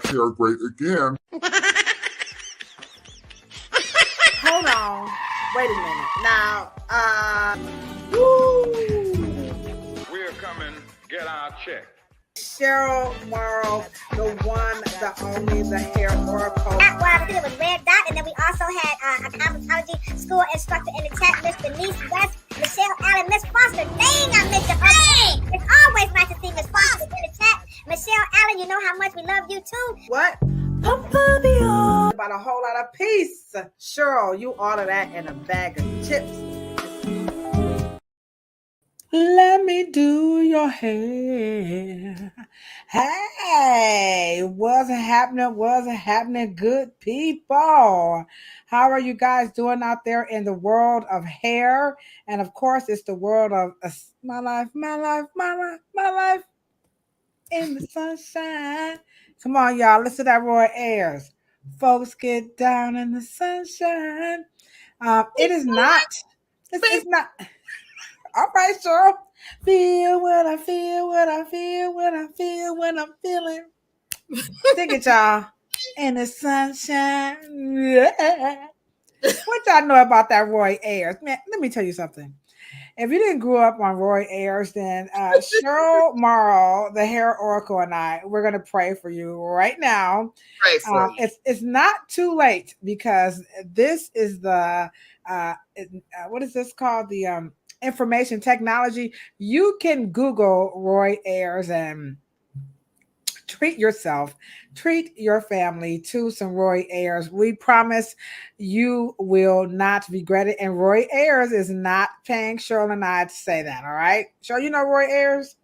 black hair great again. Hold on. Wait a minute. Now, woo. We're coming. Get our check. Cheryl Morrow, the one, the only, the hair oracle. Well, I think it was Red Dot, and then we also had a cosmetology school instructor in the chat, Miss Denise West, Michelle Allen, Miss Foster. Dang, I missed your name. It's always nice to see Miss Foster in the chat. Michelle Allen, you know how much we love you too. What? About a whole lot of peace. Cheryl, you order that in a bag of chips. Let me do your hair. Hey, what's happening, good people? How are you guys doing out there in the world of hair? And of course, it's the world of my life in the sunshine. Come on, y'all, listen to that Roy Ayers. Folks get down in the sunshine. It is not. It's not. All right, Cheryl. Feel what I feel, what I feel, what I feel when I'm feeling. Sing it, y'all. In the sunshine. Yeah. What y'all know about that Roy Ayers? Man, let me tell you something. If you didn't grow up on Roy Ayers, then Cheryl Morrow, the hair oracle, and I, we're going to pray for you right now. Pray for you. It's not too late because this is the, what is this called? The information technology. You can Google Roy Ayers and treat yourself, treat your family to some Roy Ayers. We promise you will not regret it. And Roy Ayers is not paying Cheryl and I to say that. All right. Cheryl, you know Roy Ayers?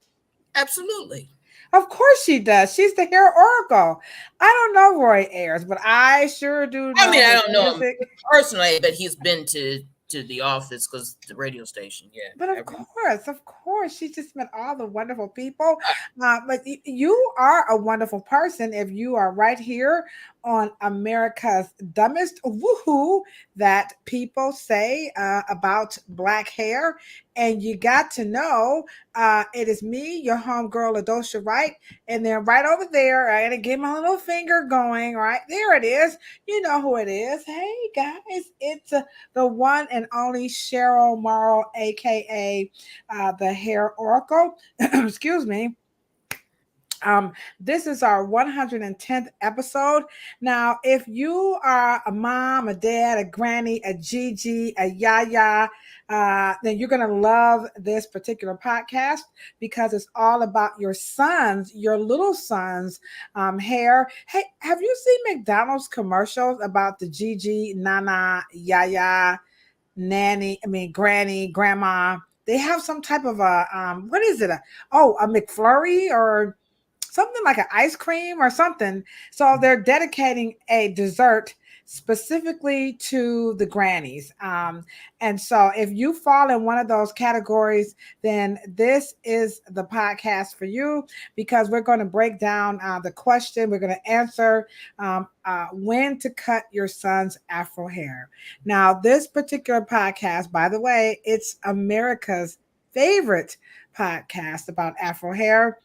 Absolutely. Of course she does. She's the hair oracle. I don't know Roy Ayers, but I sure do know. I mean, I don't know him personally, but he's been to the office because the radio station, yeah. But of course, she just met all the wonderful people. But you are a wonderful person if you are right here on America's Dumbest Woohoo that people say about black hair. And you got to know it is me, your homegirl, Adosha Wright. And then right over there, I gotta get my little finger going. Right there it is. You know who it is. Hey, guys, it's the one and only Cheryl Morrow, a.k.a. The Hair Oracle. Excuse me. This is our 110th episode. Now, if you are a mom, a dad, a granny, a Gigi, a yaya, then you're going to love this particular podcast because it's all about your sons, your little sons' hair. Hey, have you seen McDonald's commercials about the Gigi, Nana, yaya, nanny, granny, grandma? They have some type of what is it? A McFlurry or something like an ice cream or something. So they're dedicating a dessert specifically to the grannies. And so if you fall in one of those categories, then this is the podcast for you because we're going to break down the question. We're going to answer when to cut your son's Afro hair. Now, this particular podcast, by the way, it's America's favorite podcast about Afro hair.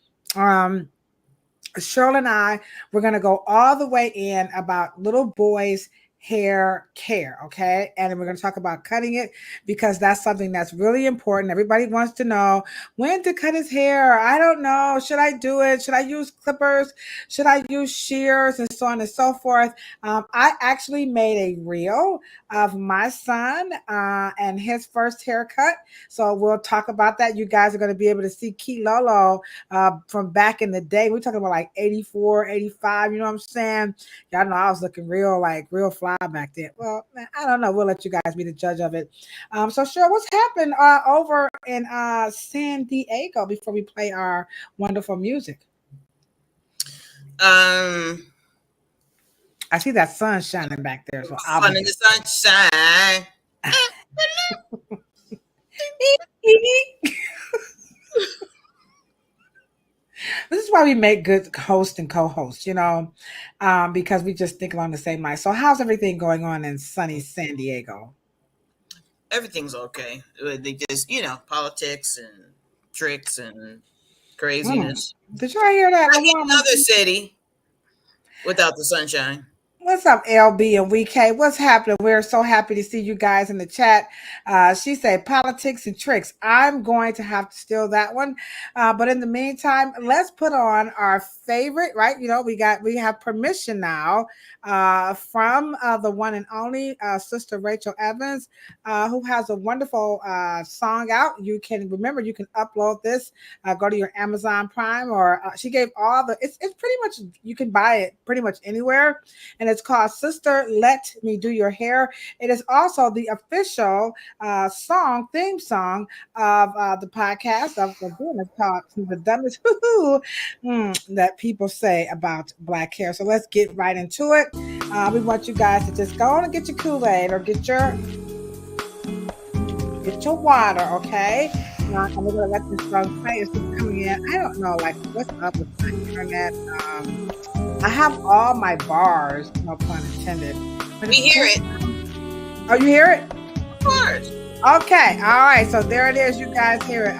Cheryl and I, we're going to go all the way in about little boys' hair care, okay? And we're going to talk about cutting it because that's something that's really important. Everybody wants to know when to cut his hair. I don't know. Should I do it? Should I use clippers? Should I use shears? And so on and so forth. I actually made a reel of my son and his first haircut. So we'll talk about that. You guys are going to be able to see Key Lolo from back in the day. We're talking about like 84, 85. You know what I'm saying? Y'all know I was looking real fly back then. Well, I don't know. We'll let you guys be the judge of it. So sure, what's happened over in San Diego before we play our wonderful music? I see that sun shining back there. So sun in the sunshine. This is why we make good hosts and co-hosts, because we just think along the same line. So how's everything going on in sunny San Diego? Everything's okay. They just, politics and tricks and craziness. Did y'all hear that? I need another city. without the sunshine. What's up, LB and WK? What's happening? We're so happy to see you guys in the chat. She said politics and tricks. I'm going to have to steal that one. But in the meantime, let's put on our favorite, right? You know, we have permission now from the one and only Sister Rachel Evans, who has a wonderful song out. You can upload this, go to your Amazon Prime, or she gave all the, it's pretty much, you can buy it pretty much anywhere. And it's called Sister Let Me Do Your Hair. It is also the official theme song of the podcast of the It's called The Dumbest that people say about black hair. So let's get right into it. We want you guys to just go on and get your Kool-Aid or get your water, okay? And we're gonna let this song play. It's just coming in. I don't know, like, what's up with my internet? I have all my bars, no pun intended. We hear it. Oh, you hear it? Of course. Okay. All right. So there it is. You guys hear it.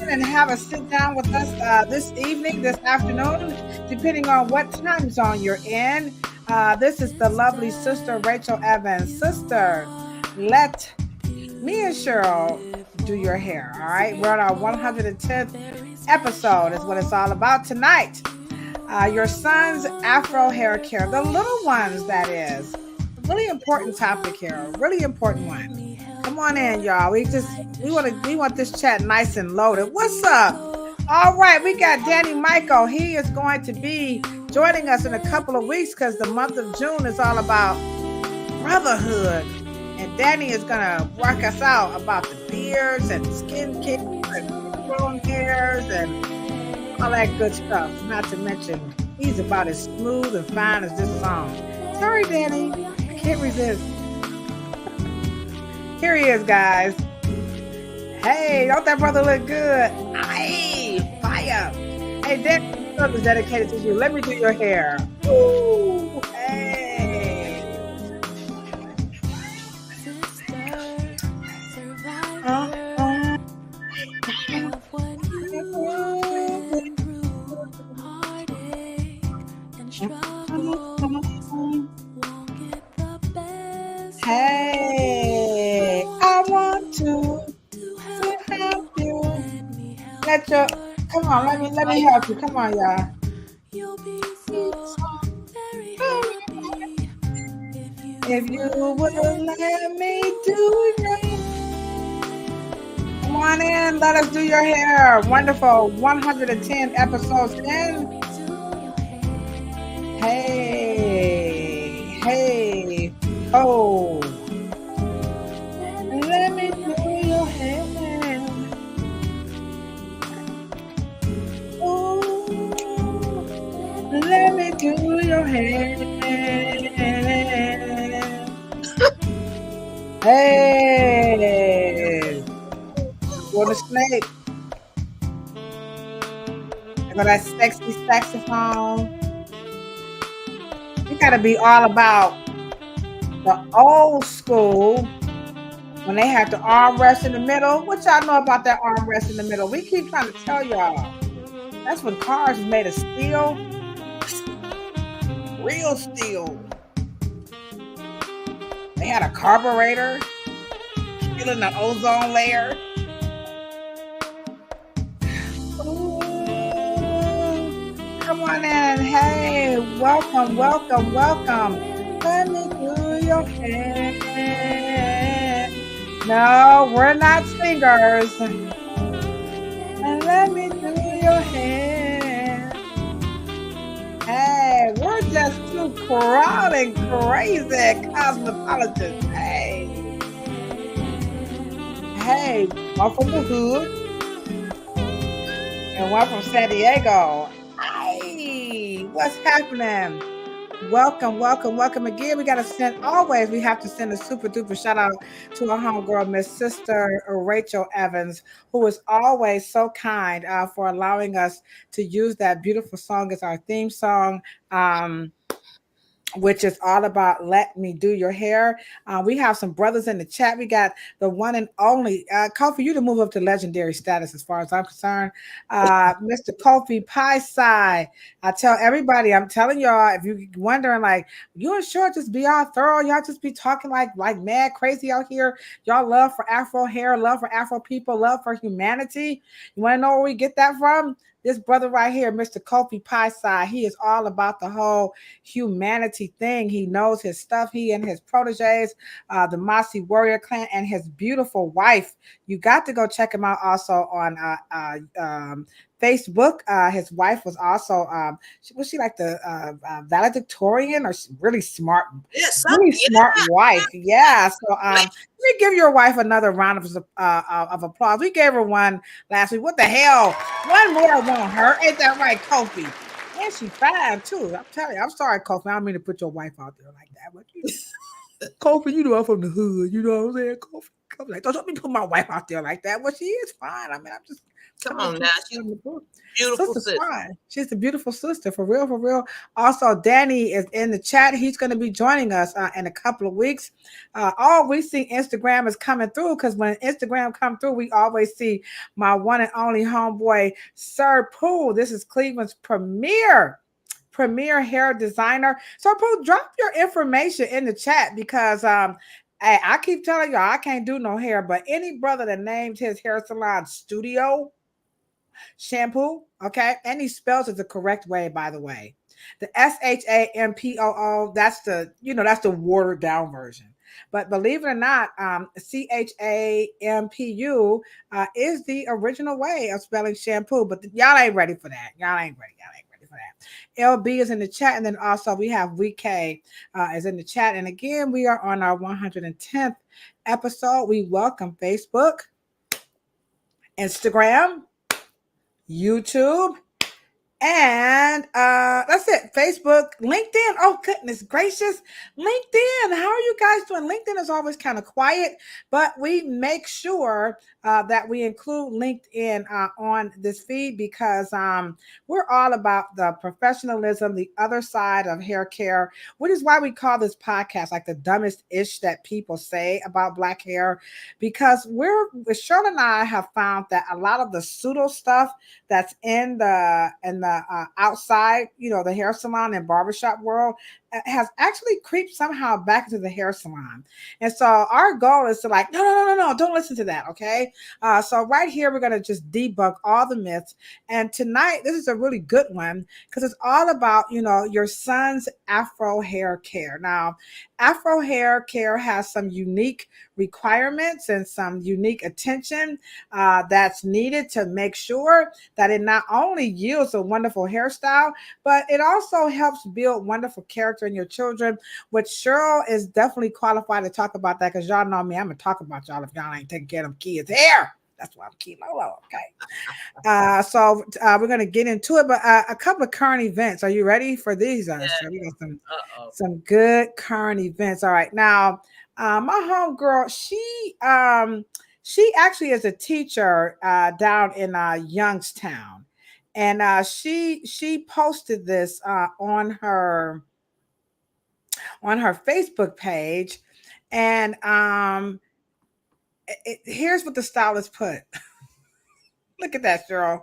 And have a sit down with us this evening, this afternoon, depending on what time zone you're in. This is the lovely Sister Rachel Evans. Sister, let me and Cheryl do your hair. All right. We're on our 110th episode is what it's all about tonight. Your son's Afro hair care, the little ones, that is. Really important topic here. Really important one. Come on in, y'all. We want this chat nice and loaded. What's up? All right, we got Danny Michael. He is going to be joining us in a couple of weeks because the month of June is all about brotherhood. And Danny is going to work us out about the beards and skin care and grown hairs and all that good stuff. Not to mention, he's about as smooth and fine as this song. Sorry, Danny. I can't resist. Here he is, guys. Hey, don't that brother look good? Aye, fire. Hey, Danny, this song is dedicated to you. Let me do your hair. Ooh, hey. Hey, I want to help you. Come on, let me help you. Come on, y'all. If you would let me do your hair. Come on in, let us do your hair. Wonderful. 110 episodes in. Hey, oh. Let me do your hair. Ooh, let me do your hair. Hey, for the snake. I got that sexy saxophone. You gotta be all about the old school when they have the armrest in the middle. What y'all know about that armrest in the middle? We keep trying to tell y'all. That's when cars is made of steel. Real steel. They had a carburetor, killing the ozone layer. Ooh, come on in. Hey, welcome. Let me do your hair. No, we're not singers. And let me do your hair. Hey, we're just two proud and crazy cosmopolitans. Hey, one from the hood and one from San Diego. Hey, what's happening? Welcome again. We have to send a super duper shout out to our homegirl, Miss Sister Rachel Evans, who is always so kind for allowing us to use that beautiful song as our theme song. which is all about let me do your hair. We have some brothers in the chat. We got the one and only Kofi. You to move up to legendary status as far as I'm concerned. Mr. Kofi Pie Side. I tell everybody, I'm telling y'all, if you're wondering, like, you and sure just be all thorough, y'all just be talking like mad crazy out here. Y'all love for Afro hair, love for Afro people, love for humanity. You want to know where we get that from? This brother right here, Mr. Kofi Pie Side, he is all about the whole humanity thing. He knows his stuff. He and his proteges, the Masi Warrior Clan, and his beautiful wife. You got to go check him out also on Facebook. His wife was also was she like the valedictorian or really smart, really smart wife? Yeah. So let me give your wife another round of applause. We gave her one last week. What the hell? One more won't hurt. Ain't that right, Kofi? And she's fine too. I'm telling you. I'm sorry, Kofi. I don't mean to put your wife out there like that, but you, Kofi, you know I'm from the hood. You know what I'm saying, Kofi? Kofi, like, don't let me put my wife out there like that. Well, she is fine. I mean, I'm just come on now. She's beautiful sister. Fine. She's a beautiful sister, for real, for real. Also, Danny is in the chat. He's going to be joining us in a couple of weeks. All we see Instagram is coming through, because when Instagram come through, we always see my one and only homeboy, Sir Pooh. This is Cleveland's premier hair designer. So Pooh, drop your information in the chat, because I keep telling y'all I can't do no hair, but any brother that named his hair salon Studio Shampoo, okay, and he spells it the correct way, by the way. The SHAMPOO, that's the watered down version. But believe it or not, CHAMPU is the original way of spelling shampoo. But y'all ain't ready for that. Y'all ain't ready for that. LB is in the chat, and then also we have WK is in the chat. And again, we are on our 110th episode. We welcome Facebook, Instagram, YouTube, and that's it. Facebook, LinkedIn. Oh, goodness gracious. LinkedIn. How are you guys doing? LinkedIn is always kind of quiet, but we make sure that we include LinkedIn on this feed, because we're all about the professionalism, the other side of hair care, which is why we call this podcast like the dumbest ish that people say about Black hair, because Cheryl and I have found that a lot of the pseudo stuff that's in the outside, the hair salon and barbershop world has actually creeped somehow back into the hair salon. And so our goal is to no, don't listen to that. Okay. So right here, we're going to just debunk all the myths. And tonight, this is a really good one, because it's all about, your son's Afro hair care. Now, Afro hair care has some unique requirements and some unique attention that's needed to make sure that it not only yields a wonderful hairstyle, but it also helps build wonderful character in your children, which Cheryl is definitely qualified to talk about that, because y'all know me, I'm going to talk about y'all if y'all ain't taking care of them kids' hair. That's why I'm keep low, okay? So we're going to get into it, but a couple of current events. Are you ready for these? We got some good current events. All right. Now, my homegirl, she actually is a teacher down in Youngstown. And she posted this on her Facebook page. And here's what the stylist put. Look at that, Cheryl.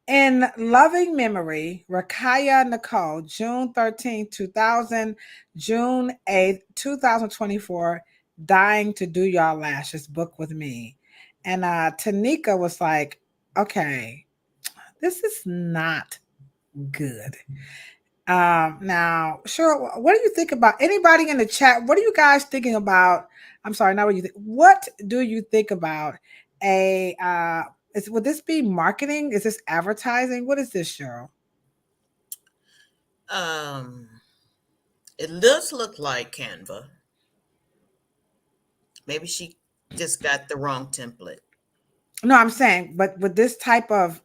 In loving memory, Rakaya Nicole, June 13, 2000, June 8th, 2024, dying to do y'all lashes, book with me. And Tanika was like, okay, this is not good. Now, Cheryl, what do you think about, anybody in the chat? What are you guys thinking about? I'm sorry, not what you think. What do you think about would this be marketing? Is this advertising? What is this, Cheryl? It does look like Canva. Maybe she just got the wrong template. No, I'm saying, but with this type of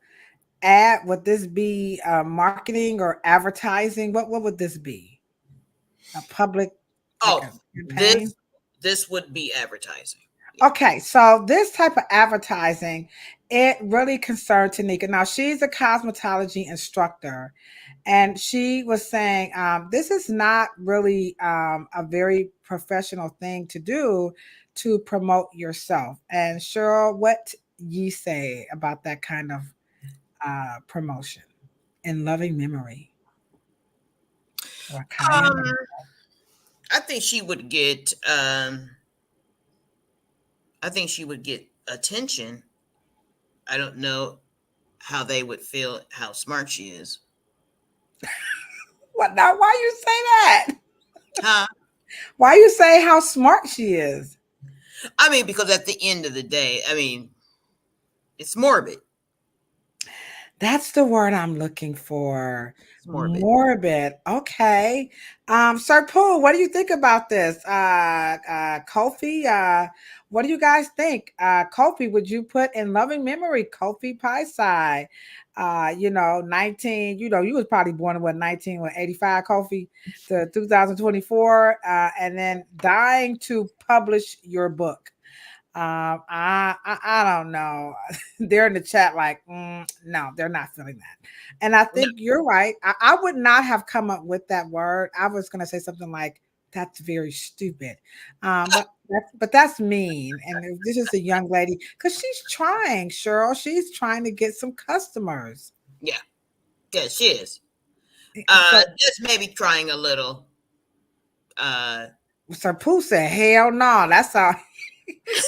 ad, would this be marketing or advertising? What would this be? A public? This would be advertising. Okay, so this type of advertising, it really concerned Tanika. Now she's a cosmetology instructor, and she was saying this is not really a very professional thing to do to promote yourself. And Cheryl, what ye say about that kind of promotion in loving memory or kind? Um, I think she would get. I think she would get attention. I don't know how they would feel how smart she is. What now? Why you say that? Huh? Why you say how smart she is? I mean, because at the end of the day, I mean, it's morbid. That's the word I'm looking for. It's morbid. Morbid. Okay. Sir Pooh, what do you think about this? Kofi, what do you guys think? Kofi, would you put in loving memory Kofi Pie Side? 19, you was probably born in what 1985, Kofi, to 2024, and then dying to publish your book. I don't know. They're in the chat like, no, they're not feeling that. And I No, think you're right. I would not have come up with that word. I was going to say something like, that's very stupid. But that's mean. And if this is a young lady, because she's trying, Cheryl. She's trying to get some customers. yeah, yeah, she is. So Just maybe trying a little. Sir Pooh said, hell no. That's all.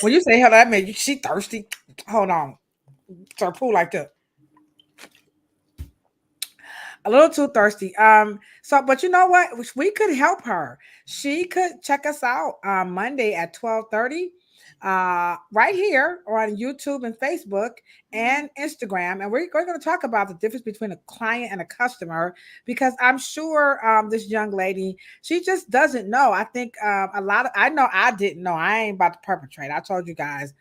When you say hell, that means she thirsty. Hold on. Sir Pooh like that. A little too thirsty. But you know what? We could help her. She could check us out on Monday at 12:30, right here on YouTube and Facebook and Instagram. And we're going to talk about the difference between a client and a customer, because I'm sure this young lady, she just doesn't know. I think I know I didn't know. I ain't about to perpetrate. I told you guys,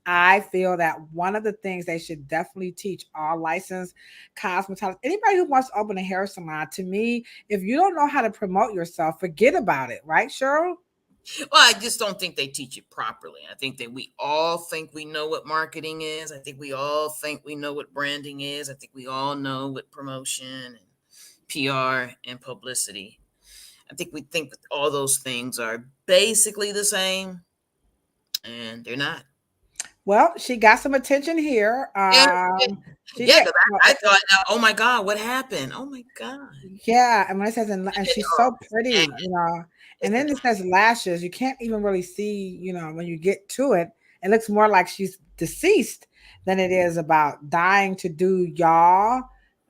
I feel that one of the things they should definitely teach all licensed cosmetologists, anybody who wants to open a hair salon, to me, if you don't know how to promote yourself, forget about it, right, Cheryl? Well, I just don't think they teach it properly. I think that we all think we know what marketing is. I think we all think we know what branding is. I think we all know what promotion and PR and publicity. I think we think that all those things are basically the same, and they're not. Well, she got some attention here. Yeah, She yeah. did. Because I thought, oh my God, what happened? Oh my God. Yeah, and when it says, and she's so pretty, and then It's it says lashes. You can't even really see, when you get to it. It looks more like she's deceased than it is about dying to do y'all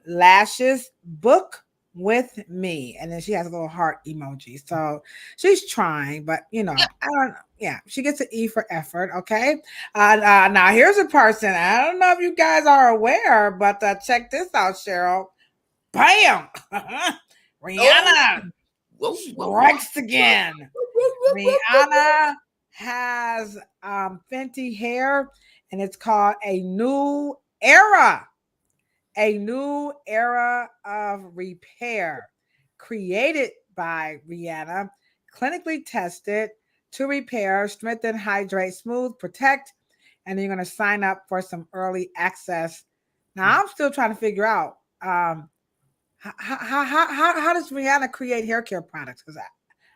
lashes. Book with me, and then she has a little heart emoji. So she's trying, but yeah. I don't. Yeah, she gets an E for effort. Okay. Now here's a person. I don't know if you guys are aware, but check this out, Cheryl. Bam! Oh, Rihanna whoa, whoa, whoa, strikes again. Rihanna has Fenty hair, and it's called a new era. A new era of repair, created by Rihanna, clinically tested to repair, strengthen, hydrate, smooth, protect, and you're going to sign up for some early access. Now, I'm still trying to figure out how does Rihanna create hair care products? Because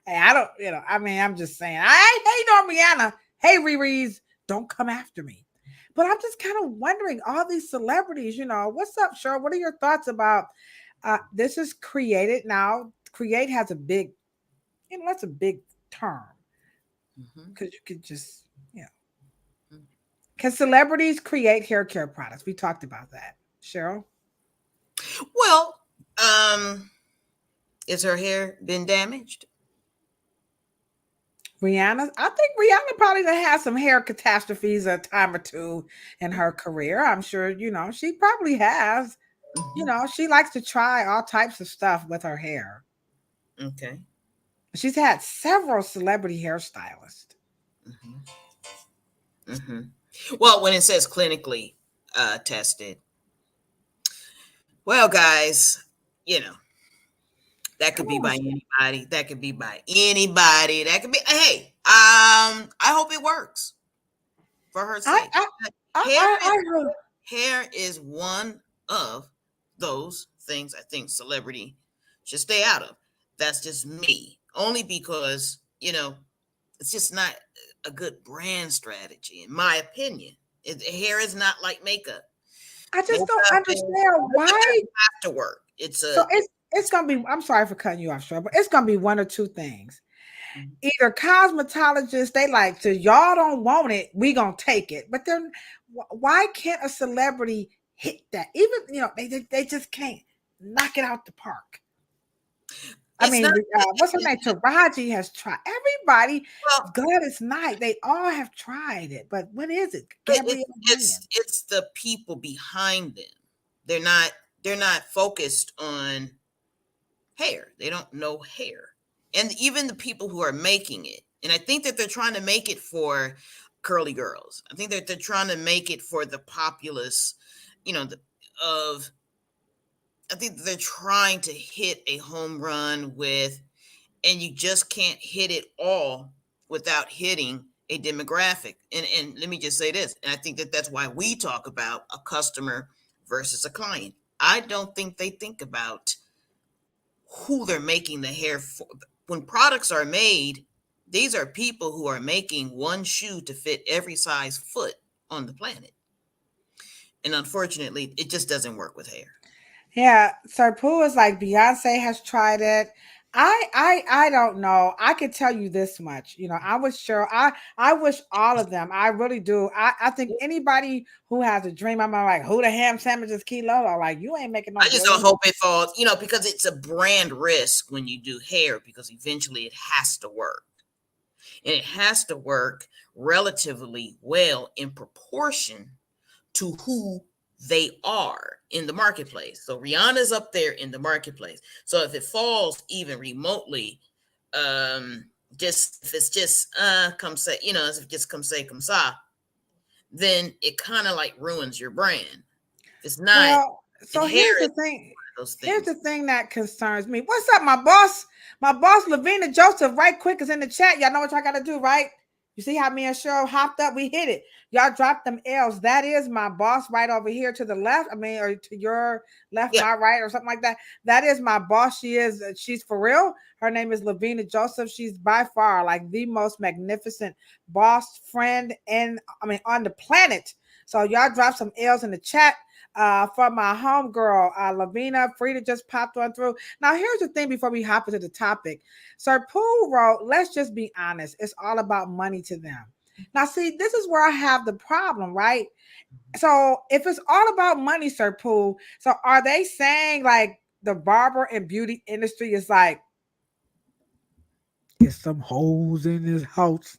I don't, I mean, I'm just saying, I hate on Rihanna. Hey, Riri's, don't come after me. But I'm just kind of wondering, all these celebrities, what's up, Cheryl? What are your thoughts about this? Is created now? Create has a big, that's a big term, because you could just, can celebrities create hair care products? We talked about that, Cheryl. Well, is her hair been damaged? Rihanna, I think Rihanna probably done had some hair catastrophes a time or two in her career. I'm sure, she probably has. She likes to try all types of stuff with her hair. Okay. She's had several celebrity hairstylists. Well, when it says clinically tested, well, guys, that could be by anybody. That could be by anybody. That could be. Hey, I hope it works. for her I sake. I Hair I heard. hair is one of those things I think celebrity should stay out of. That's just me. Only because, it's just not a good brand strategy, in my opinion. Hair is not like makeup. I just don't Makeup understand why. doesn't have to work. So it's gonna be. I'm sorry for cutting you off, Cheryl, but it's gonna be one or two things. Mhm. Either cosmetologists, they like to, y'all don't want it, we gonna take it. But then why can't a celebrity hit that? Even they just can't knock it out the park. I It's mean, not. what's her name? Taraji has tried. Everybody, Well, Gladys Knight, they all have tried it. But what is it? it, Gabrielle Union. it's the people behind them. They're not focused on hair. They don't know hair. And even the people who are making it. And I think that they're trying to make it for curly girls. I think that they're trying to make it for the populace, of I think they're trying to hit a home run with, and you just can't hit it all without hitting a demographic. And let me just say this, and I think that that's why we talk about a customer versus a client. I don't think they think about who they're making the hair for. When products are made, these are people who are making one shoe to fit every size foot on the planet. And unfortunately, it just doesn't work with hair. Yeah, Serpoo is like Beyonce has tried it. I don't know. I could tell you this much. I was sure. I wish all of them. I really do. I think anybody who has a dream, I'm like, who the ham sandwiches kilo? Or like, you ain't making no I just don't billion. hope it falls, because it's a brand risk when you do hair, because eventually it has to work. And it has to work relatively well in proportion to who they are in the marketplace. So Rihanna's up there in the marketplace. So if it falls even remotely, just if it's just come say, if it just come say come sa, then it kind of like ruins your brand. If it's not, Well, and so hair here's is the thing. one of those Here's things. the thing that concerns me. What's up, my boss? My boss, Lavina Joseph, right quick is in the chat. Y'all know what y'all got to do, right? You see how me and Cheryl hopped up? We hit it. Y'all dropped them L's. That is my boss right over here to the left. I mean, or to your left, Yeah, my right, or something like that. That is my boss. She's for real. Her name is Lavina Joseph. She's by far like the most magnificent boss friend on the planet. So y'all drop some L's in the chat. For my homegirl, Lavina, Frida just popped on through. Now, here's the thing before we hop into the topic. Sir Pooh wrote, let's just be honest. It's all about money to them. Now, see, this is where I have the problem, right? So if it's all about money, Sir Pooh, so are they saying like the barber and beauty industry is like, get some hoes in this house?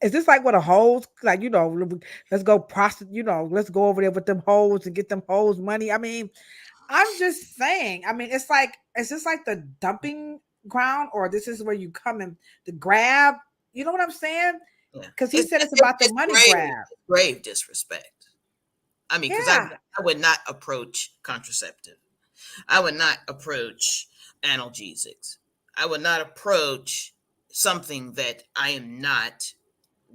Is this like what a hoes like? Let's go prostitute. Let's go over there with them hoes and get them hoes money. I mean, I'm just saying. I mean, it's like, is this like the dumping ground, or this is where you come in to grab? You know what I'm saying? yeah. Because he It's, said it's, it's about the it's money grave, grab. grave disrespect. I mean, because Yeah. I would not approach contraceptive. I would not approach analgesics. I would not approach something that I am not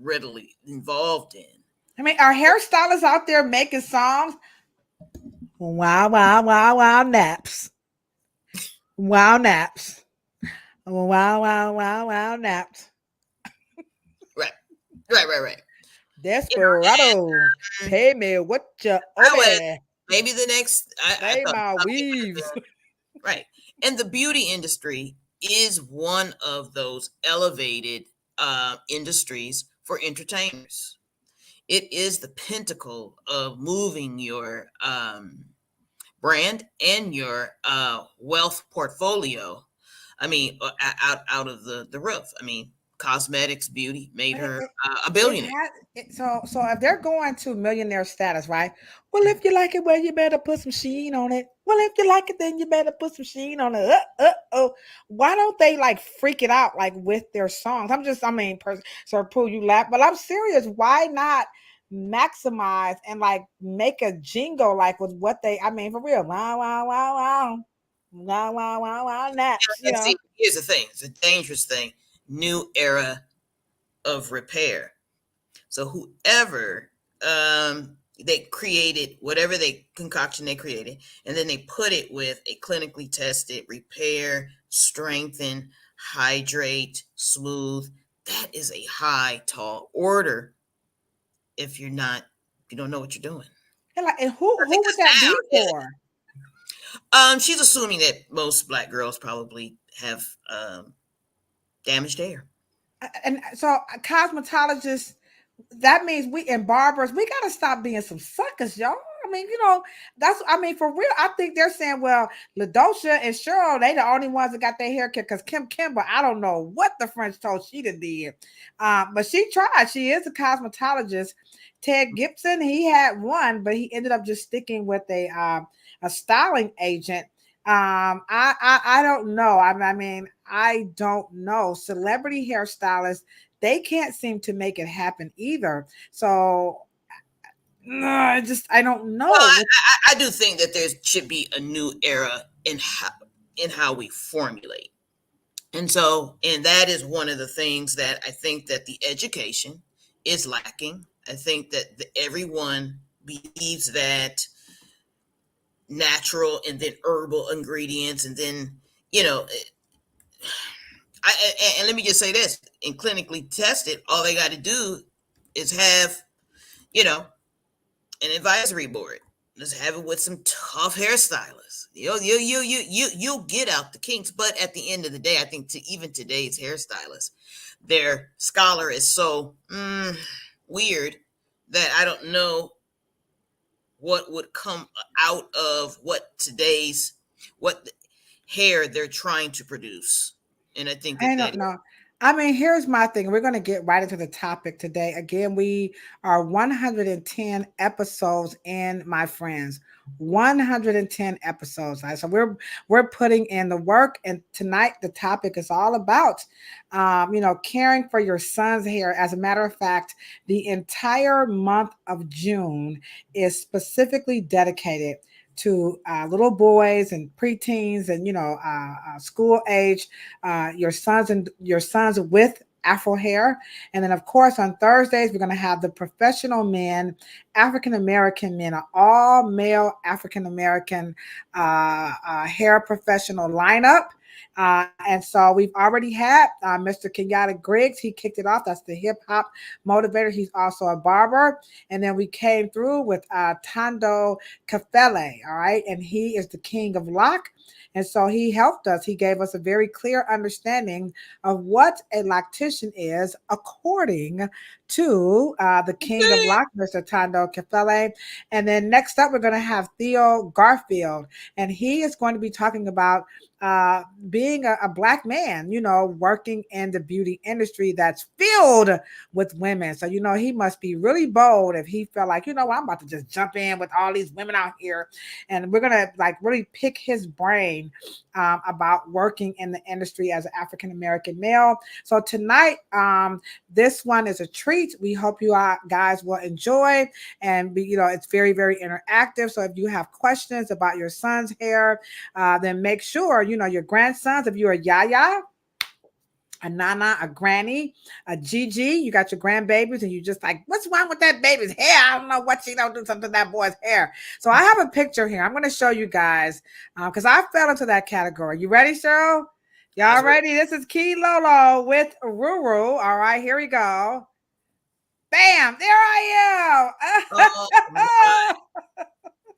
readily involved in. I mean, are hairstylists out there making songs? Wow, wow, wow, wow, naps. Wow, naps. Wow, wow, wow, wow, naps. Right, right. Desperado. And Pay me what you owe I would me. maybe the next. I Play thought my something weaves. right, and the beauty industry is one of those elevated industries for entertainers. It is the pinnacle of moving your brand and your wealth portfolio. I mean, out of the roof. I mean, cosmetics, beauty made her a It billionaire. had so if they're going to millionaire status, right? Well, if you like it, well, you better put some sheen on it. Well, if you like it, then you better put some sheen on it. Oh. Why don't they like freak it out like with their songs? So Pooh, you laugh, but I'm serious. Why not maximize and like make a jingle like with what they? I mean, for real. Wow, wow, wow, wow, wow, wow, wow, wow, naps. And see, here's the thing: it's a dangerous thing. New era of repair. So whoever they created, whatever they concoction they created, and then they put it with a clinically tested repair, strengthen, hydrate, smooth. That is a high, tall order if you don't know what you're doing. And who would that be for? She's assuming that most Black girls probably have damaged hair. And so cosmetologists, that means we and barbers, we got to stop being some suckers, y'all. I mean, for real. I think they're saying, well, LaDosha and Cheryl, they the only ones that got their hair cut, because Kim Kimber, I don't know what the French toast she did. But she tried. She is a cosmetologist. Ted Gibson, he had one, but he ended up just sticking with a styling agent. I don't know. I mean, I don't know. Celebrity hairstylists, they can't seem to make it happen either. So I don't know. Well, I do think that there should be a new era in how we formulate. And that is one of the things that I think that the education is lacking. I think that everyone believes that natural and then herbal ingredients, and then, and let me just say this, in clinically tested, all they got to do is have, an advisory board. Let's have it with some tough hairstylists. You'll get out the kinks. But at the end of the day, I think even today's hairstylists, their scholar is so weird that I don't know what would come out of what hair they're trying to produce. And I think I don't know. I mean, here's my thing. We're going to get right into the topic today. Again, we are 110 episodes in, my friends. 110 episodes. Right? So we're putting in the work, and tonight the topic is all about, caring for your son's hair. As a matter of fact, the entire month of June is specifically dedicated to little boys and preteens and school age, your sons with Afro hair. And then of course on Thursdays we're going to have the professional men, African American men, an all male African American hair professional lineup. And so we've already had Mr. Kenyatta Griggs. He kicked it off. That's the hip hop motivator. He's also a barber. And then we came through with Tando Kafele. All right. And he is the king of lock. And so he helped us. He gave us a very clear understanding of what a loctician is, according to the king of lock, Mr. Tando Kafele. And then next up, we're going to have Theo Garfield. And he is going to be talking about being a Black man, working in the beauty industry that's filled with women. So, he must be really bold if he felt like, I'm about to just jump in with all these women out here. And we're going to really pick his brain about working in the industry as an African-American male. So tonight, this one is a treat. We hope you guys will enjoy, and it's very, very interactive. So if you have questions about your son's hair, then make sure, your grandsons, if you're a yaya, a nana, a granny, a Gigi, you got your grandbabies, and you just like, what's wrong with that baby's hair? I don't know what she don't do something to that boy's hair. So I have a picture here. I'm going to show you guys because I fell into that category. You ready, Cheryl? Y'all ready? This is Key Lolo with Ruru. All right, here we go. Bam! There I am. Oh,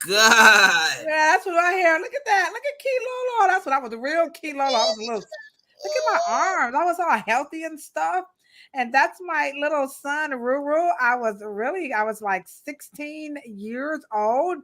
God. Yeah, that's what I hear. Look at that. Look at Key Lolo. That's what I was, the real Key Lolo. I was a little. Look at my arms. I was all healthy and stuff. And that's my little son, Ruru. I was like 16 years old.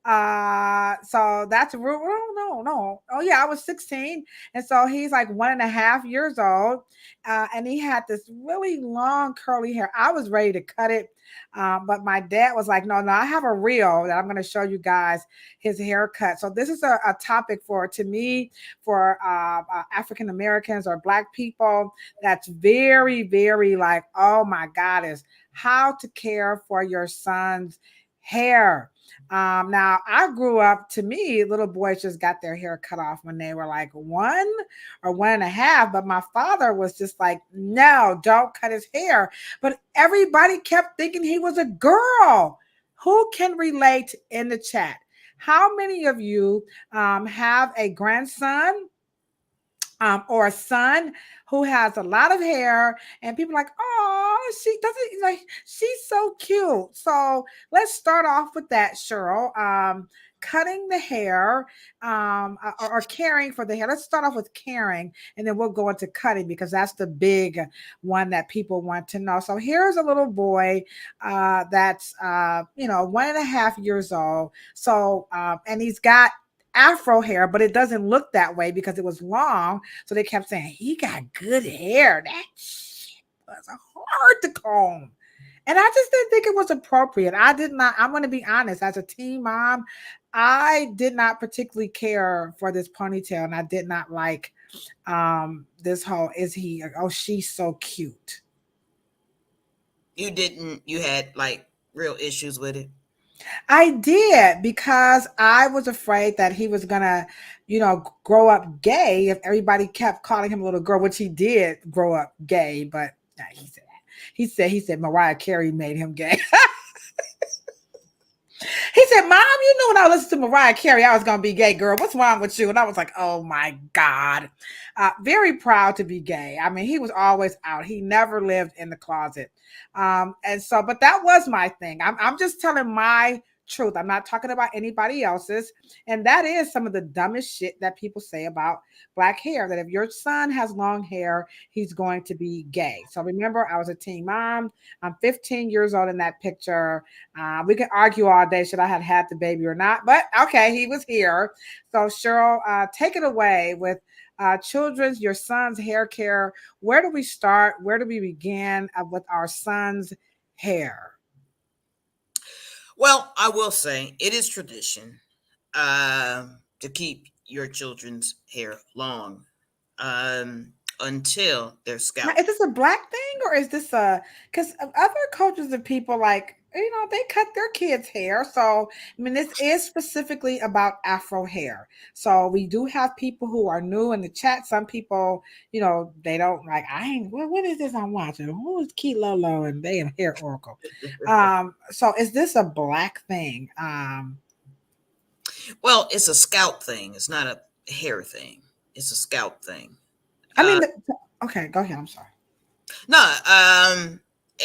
So that's Ruru. No. Oh yeah, I was 16. And so he's like 1.5 years old. And he had this really long curly hair. I was ready to cut it. But my dad was like, no, I have a reel that I'm going to show you guys his haircut. So this is a topic for African Americans or Black people that's very, very like, oh my God, is how to care for your son's hair. Now I grew up, to me, little boys just got their hair cut off when they were like 1 or 1.5. But my father was just like, no, don't cut his hair. But everybody kept thinking he was a girl. Who can relate in the chat? How many of you have a grandson or a son who has a lot of hair, and people are like, oh, she doesn't, like, she's so cute. So let's start off with that, Cheryl. Cutting the hair or caring for the hair. Let's start off with caring, and then we'll go into cutting, because that's the big one that people want to know. So here's a little boy that's 1.5 years old. So and he's got Afro hair, but it doesn't look that way because it was long. So they kept saying, he got good hair. That shit was hard to comb. And I just didn't think it was appropriate. I'm going to be honest, as a teen mom, I did not particularly care for this ponytail, and I did not like this whole, she's so cute. You had like real issues with it? I did, because I was afraid that he was gonna, grow up gay if everybody kept calling him a little girl, which he did grow up gay, but he said Mariah Carey made him gay. He said, Mom, you knew when I listened to Mariah Carey, I was going to be gay, girl. What's wrong with you? And I was like, oh my God. Very proud to be gay. I mean, he was always out. He never lived in the closet. But that was my thing. I'm just telling my truth. I'm not talking about anybody else's. And that is some of the dumbest shit that people say about Black hair, that if your son has long hair, he's going to be gay. So remember, I was a teen mom. I'm 15 years old in that picture. We can argue all day, should I have had the baby or not? But okay, he was here. So Cheryl, take it away with your son's hair care. Where do we start? Where do we begin with our son's hair? Well, I will say it is tradition to keep your children's hair long until they're scalp. Now, is this a Black thing, or is this because other cultures of people, like, they cut their kids' hair. So, I mean, this is specifically about Afro hair. So we do have people who are new in the chat. Some people, they don't like, what is this I'm watching? Who is Key Lolo and they in Hair Oracle? So is this a Black thing? Well, it's a scalp thing. It's not a hair thing. It's a scalp thing. I mean, okay, go ahead. I'm sorry. No,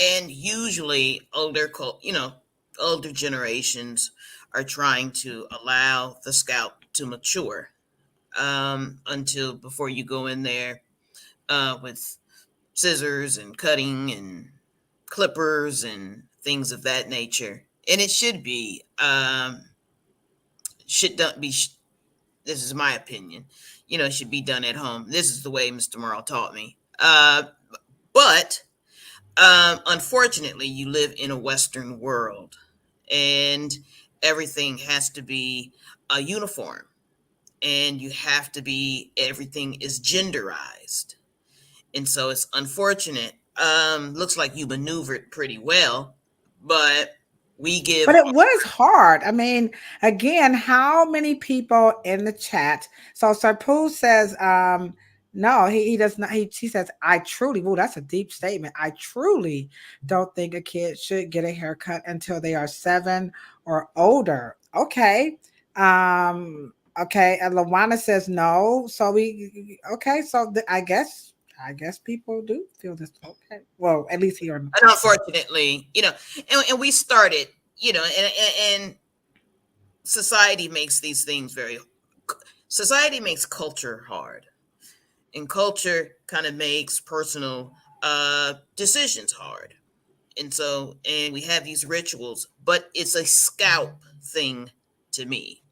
and usually older generations are trying to allow the scalp to mature until before you go in there with scissors and cutting and clippers and things of that nature. And it should be this is my opinion, it should be done at home. This is the way Mr. Merle taught me. But unfortunately, you live in a Western world, and everything has to be uniform, and everything is genderized. And so it's unfortunate. Looks like you maneuvered pretty well, but But it was hard. I mean, again, how many people in the chat? So Sarpoo says, no, he does not. He says, I truly, that's a deep statement. I truly don't think a kid should get a haircut until they are 7 or older. Okay. Okay. And Lawana says no. So I guess people do feel this. Okay. Well, at least here. And unfortunately, and we started, and society makes these things society makes culture hard, and culture kind of makes personal decisions hard. And we have these rituals, but it's a scalp thing to me.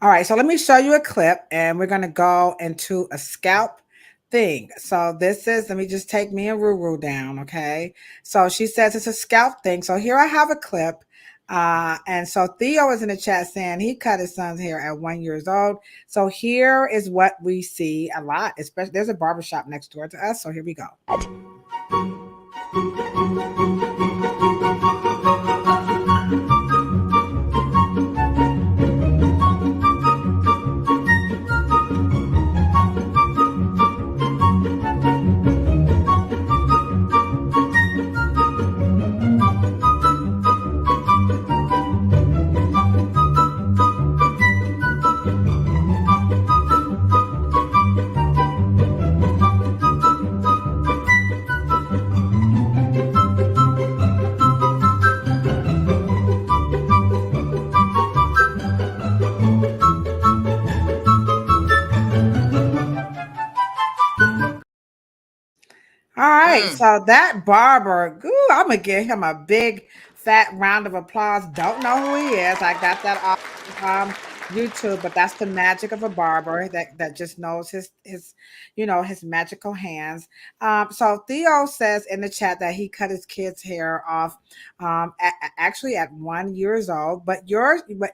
All right. So let me show you a clip, and we're going to go into a scalp thing. So let me just take me and Ruru down. Okay. So she says it's a scalp thing. So here I have a clip. And so Theo is in the chat saying he cut his son's hair at 1 year old. So here is what we see a lot, especially there's a barbershop next door to us. So here we go. right. So that barber, ooh, I'm gonna give him a big fat round of applause. Don't know who he is. I got that off YouTube, but that's the magic of a barber that just knows his magical hands. So Theo says in the chat that he cut his kid's hair off actually at 1 years old. But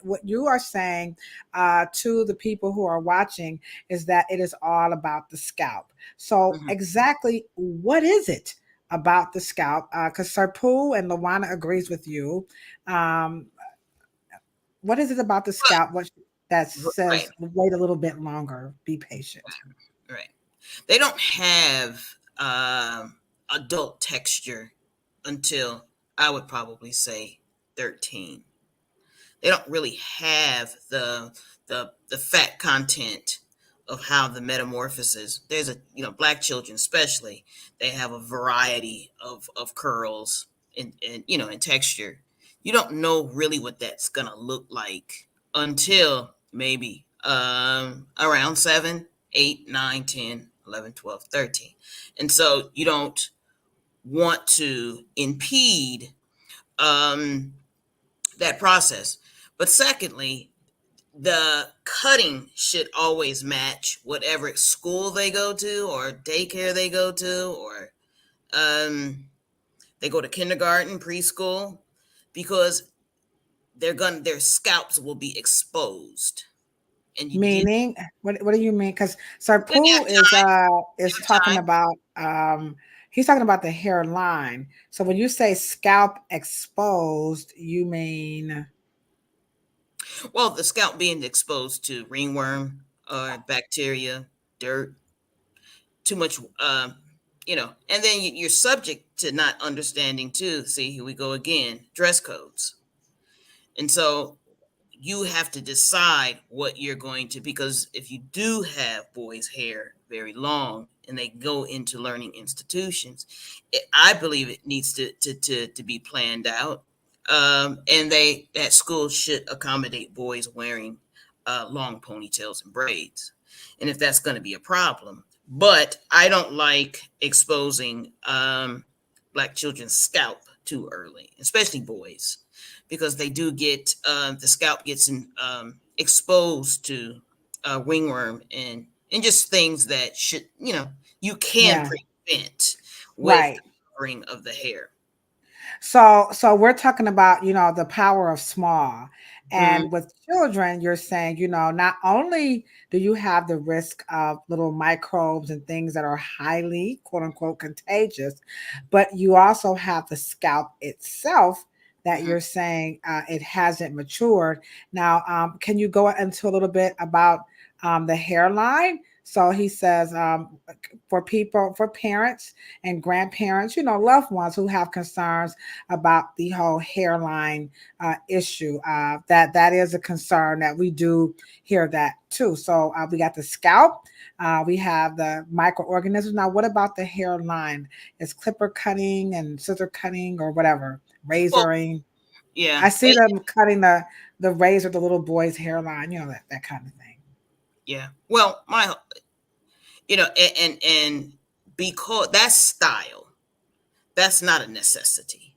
what you are saying to the people who are watching is that it is all about the scalp. So Mhm. exactly what is it about the scalp? Because Sarpul and Lawana agrees with you. Um, what is it about the scalp? What that Right, says wait a little bit longer, be patient. right. They don't have adult texture until I would probably say 13. They don't really have the fat content of how the metamorphosis. There's black children especially, they have a variety of curls and texture. You don't know really what that's gonna look like until maybe around 7, 8, 9, 10, 11, 12, 13. And so you don't want to impede um that process. But secondly, the cutting should always match whatever school they go to or daycare they go to, or um, they go to kindergarten, preschool, because their scalps will be exposed, and you Meaning, what do you mean? Because they Sarpul is have talking time. about he's talking about the hairline. So when you say scalp exposed, you mean Well, the scalp being exposed to ringworm or bacteria, dirt, too much, and then you're subject to not understanding too. See, here we go again, dress codes. And so you have to decide what you're going to, because if you do have boys hair very long and they go into learning institutions, I believe it needs to be planned out. And that school should accommodate boys wearing long ponytails and braids, and if that's going to be a problem. But I don't like exposing black children's scalp too early, especially boys, because they do get the scalp gets exposed to ringworm and just things that you can yeah, prevent with right. the covering of the hair. So we're talking about, the power of small. Mhm. And with children, you're saying, not only do you have the risk of little microbes and things that are highly, quote unquote, contagious, but you also have the scalp itself that Mhm. you're saying it hasn't matured. Now, can you go into a little bit about the hairline? So he says, for parents and grandparents, loved ones who have concerns about the whole hairline issue. That is a concern that we do hear that too. So we got the scalp, we have the microorganisms. Now, what about the hairline? Is clipper cutting and scissor cutting or whatever, Well, razoring? yeah, I see them cutting the razor, the little boy's hairline, that kind of thing. yeah. Well, and because that's style, that's not a necessity.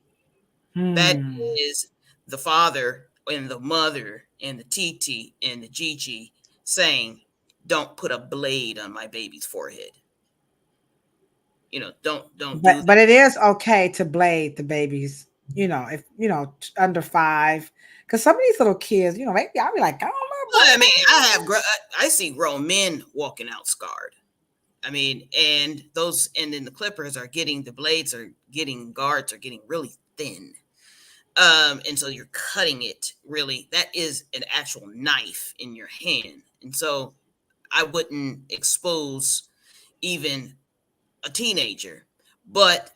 That Hmm. is the father and the mother and the TT and the Gigi saying, "Don't put a blade on my baby's forehead. Don't But do but that." it is okay to blade the babies, if under 5, because some of these little kids, maybe I'll be like, I don't know, I mean, blade. I see grown men walking out scarred. I mean, and then the clippers are getting the blades are getting guards are getting really thin. And so you're cutting it really. That is an actual knife in your hand, and so I wouldn't expose even a teenager. But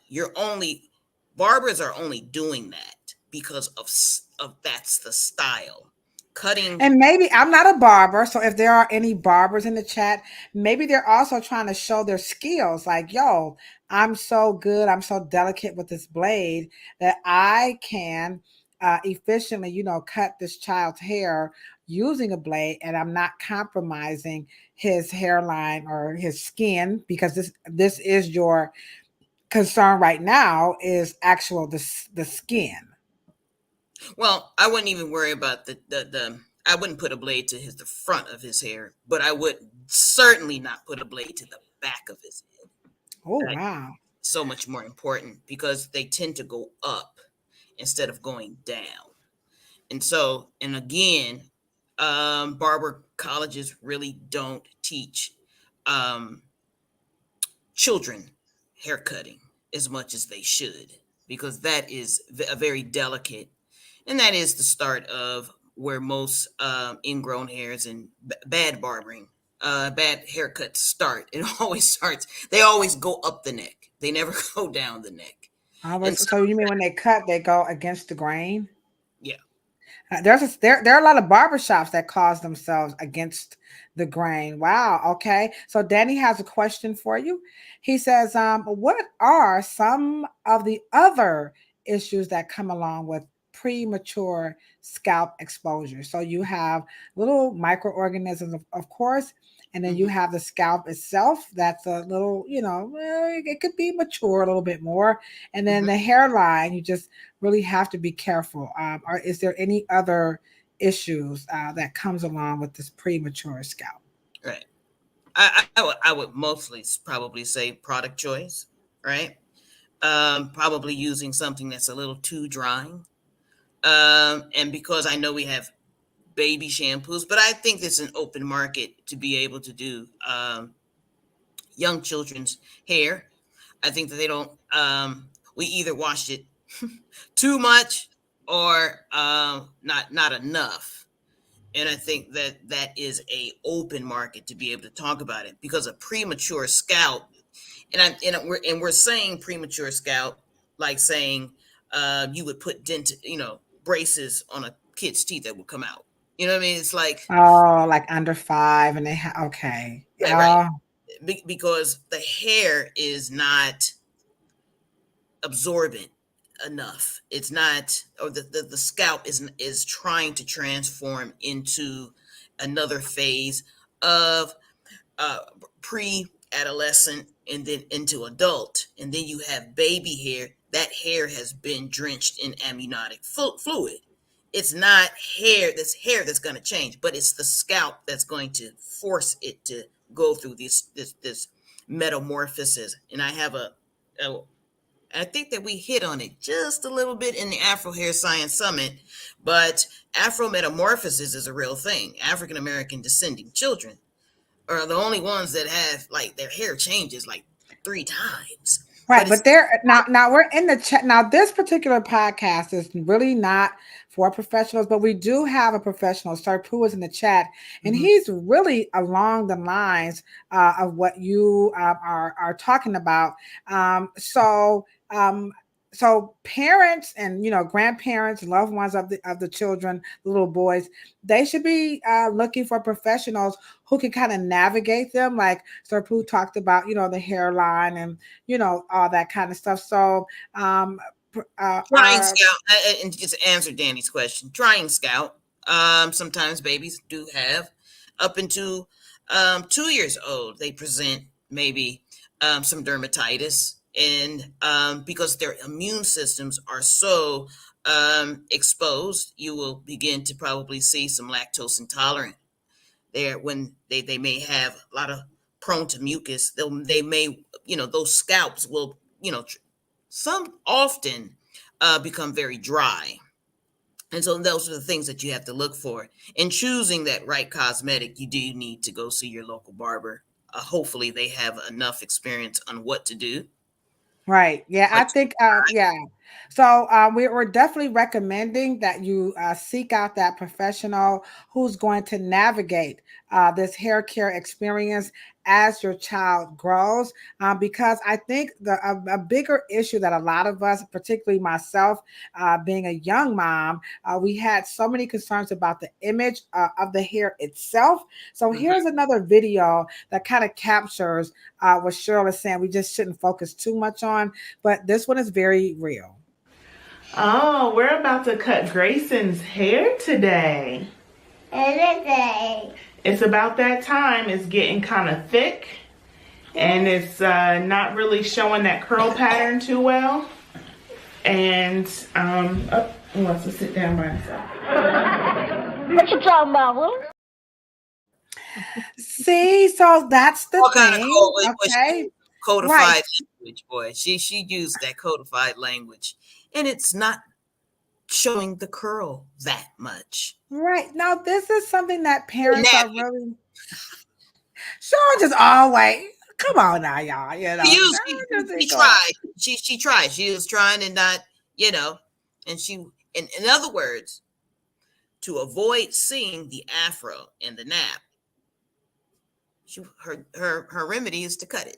barbers are only doing that because of that's the style. Cutting. And maybe I'm not a barber, so if there are any barbers in the chat, maybe they're also trying to show their skills. Like, yo, I'm so good, I'm so delicate with this blade that I can efficiently, cut this child's hair using a blade, and I'm not compromising his hairline or his skin because this is your concern right now is actual the skin. Well, I wouldn't even worry about the I wouldn't put a blade to the front of his hair, but I would certainly not put a blade to the back of his head. Oh, That's wow. so much more important because they tend to go up instead of going down. And so, and again, barber colleges really don't teach children haircutting as much as they should, because that is a very delicate, and that is the start of where most ingrown hairs and bad barbering, bad haircuts start. It always starts, they always go up the neck. They never go down the neck. And Always. so, So you mean when they cut, they go against the grain? yeah. There are a lot of barbershops that cause themselves against the grain. Wow. Okay. So Danny has a question for you. He says, what are some of the other issues that come along with premature scalp exposure? So you have little microorganisms, of course, and then you Mhm. have the scalp itself. That's a little, it could be mature a little bit more. And then Mhm. the hairline, you just really have to be careful. Or is there any other issues that comes along with this premature scalp? Right. I would mostly probably say product choice, right? Probably using something that's a little too drying. And because I know we have baby shampoos, but I think it's an open market to be able to do young children's hair. I think that they don't. We either wash it too much or not enough. And I think that that is a open market to be able to talk about it, because a premature scalp, and we're saying premature scalp like saying you would put braces on a kid's teeth that would come out. You know what I mean? It's like, Oh, like under 5, and okay. right. Oh, Because the hair is not absorbent enough. It's not, or the scalp is trying to transform into another phase of uh, pre-adolescent and then into adult, and then you have baby hair. That hair has been drenched in amniotic fluid. It's not hair that's going to change, but it's the scalp that's going to force it to go through this metamorphosis. And I think that we hit on it just a little bit in the Afro Hair Science Summit, but Afro metamorphosis is a real thing. African American descending children are the only ones that have like their hair changes like 3 times. But right. it's But there now we're in the chat. Now, this particular podcast is really not for professionals, but we do have a professional. Sir Pooh is in the chat, and Mhm. he's really along the lines of what you are talking about. So so parents and grandparents, loved ones of the children, the little boys, they should be looking for professionals who can kind of navigate them, like Sir Pooh talked about, the hairline and all that kind of stuff. So Trying our scout, and just answer Danny's question. Trying scout. Sometimes babies do have up into 2 years old. They present maybe some dermatitis, and because their immune systems are so exposed, you will begin to probably see some lactose intolerant there when they may have a lot of prone to mucus. They may, those scalps will, some often become very dry. And so those are the things that you have to look for. In choosing that right cosmetic, you do need to go see your local barber. Hopefully they have enough experience on what to do. Right. Yeah, I But think yeah. So we're definitely recommending that you seek out that professional who's going to navigate this hair care experience as your child grows. Because I think a bigger issue that a lot of us, particularly myself, being a young mom, we had so many concerns about the image of the hair itself. So mhm. here's another video that kind of captures what Cheryl is saying. We just shouldn't focus too much on, but this one is very real. Oh, we're about to cut Grayson's hair today. It's about that time. It's getting kind of thick. and it's not really showing that curl pattern too well. And he wants to sit down by himself. What you talking about, Will? See, so that's the All kind of thing. Okay. codified Right. language, boy. She used that codified language, and it's not showing the curl that much. Right. Now, this is something that parents are really sure just always. Come on now, y'all. You know, She tried. She tried. She was trying to not, and in other words, to avoid seeing the afro and the nap, her remedy is to cut it.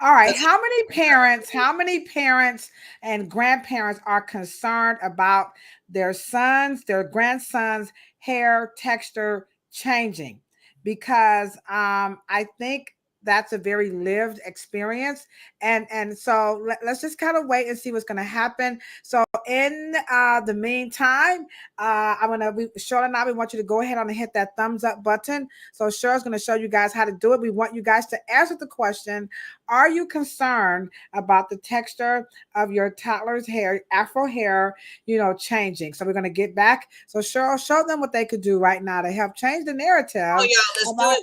All right. How many parents and grandparents are concerned about their grandsons' hair texture changing? Because I think that's a very lived experience. And so let's just kind of wait and see what's going to happen. So in the meantime, Cheryl and I, we want you to go ahead and hit that thumbs up button. So Cheryl's going to show you guys how to do it. We want you guys to answer the question, are you concerned about the texture of your toddler's hair, Afro hair, changing? So we're going to get back. So Cheryl, show them what they could do right now to help change the narrative about,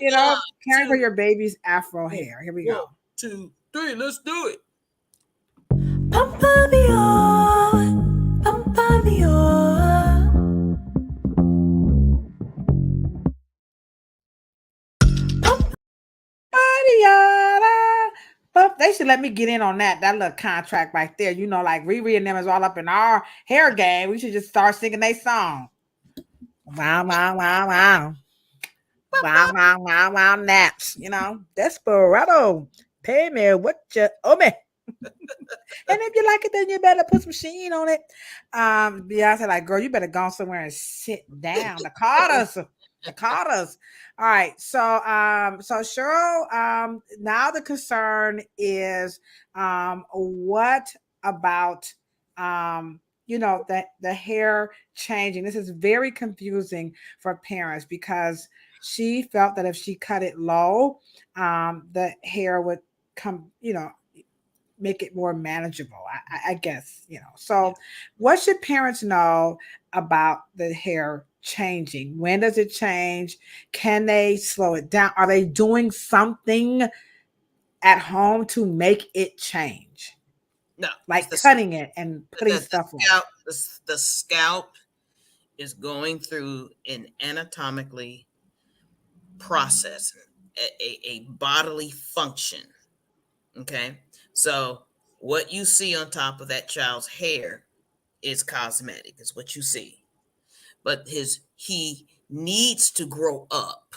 caring for your baby's Afro hair. Here we go. 1, 2, 3, let's do it. They should let me get in on that little contract right there. Like Riri and them is all up in our hair game. We should just start singing their song. Wow, wow, wow, wow. Wow, wow, wow, wow, naps. Desperado. Pay me what you owe me. And if you like it, then you better put some sheen on it. Beyonce, like, girl, you better go somewhere and sit down. The Carters. All right. So Cheryl, now the concern is what about the hair changing? This is very confusing for parents because she felt that if she cut it low, the hair would come, make it more manageable, I guess, So what should parents know about the hair changing? When does it change? Can they slow it down? Are they doing something at home to make it change? No. Like cutting it and putting stuff on. The scalp is going through an anatomically process, a bodily function. Okay. So what you see on top of that child's hair is cosmetic, is what you see. But he needs to grow up.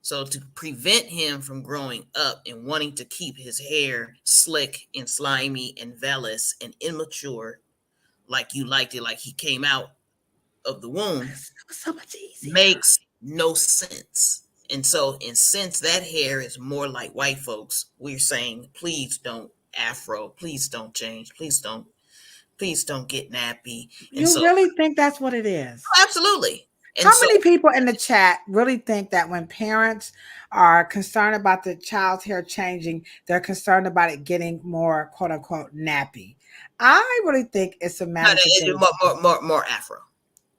So to prevent him from growing up and wanting to keep his hair slick and slimy and vellus and immature, like you liked it, like he came out of the womb, it was so much easier. Makes no sense. And since that hair is more like white folks, we're saying, please don't afro, please don't change, please don't get nappy. And you really think that's what it is? Absolutely. And how many people in the chat really think that when parents are concerned about the child's hair changing, they're concerned about it getting more quote unquote nappy? I really think it's a manageability. More afro.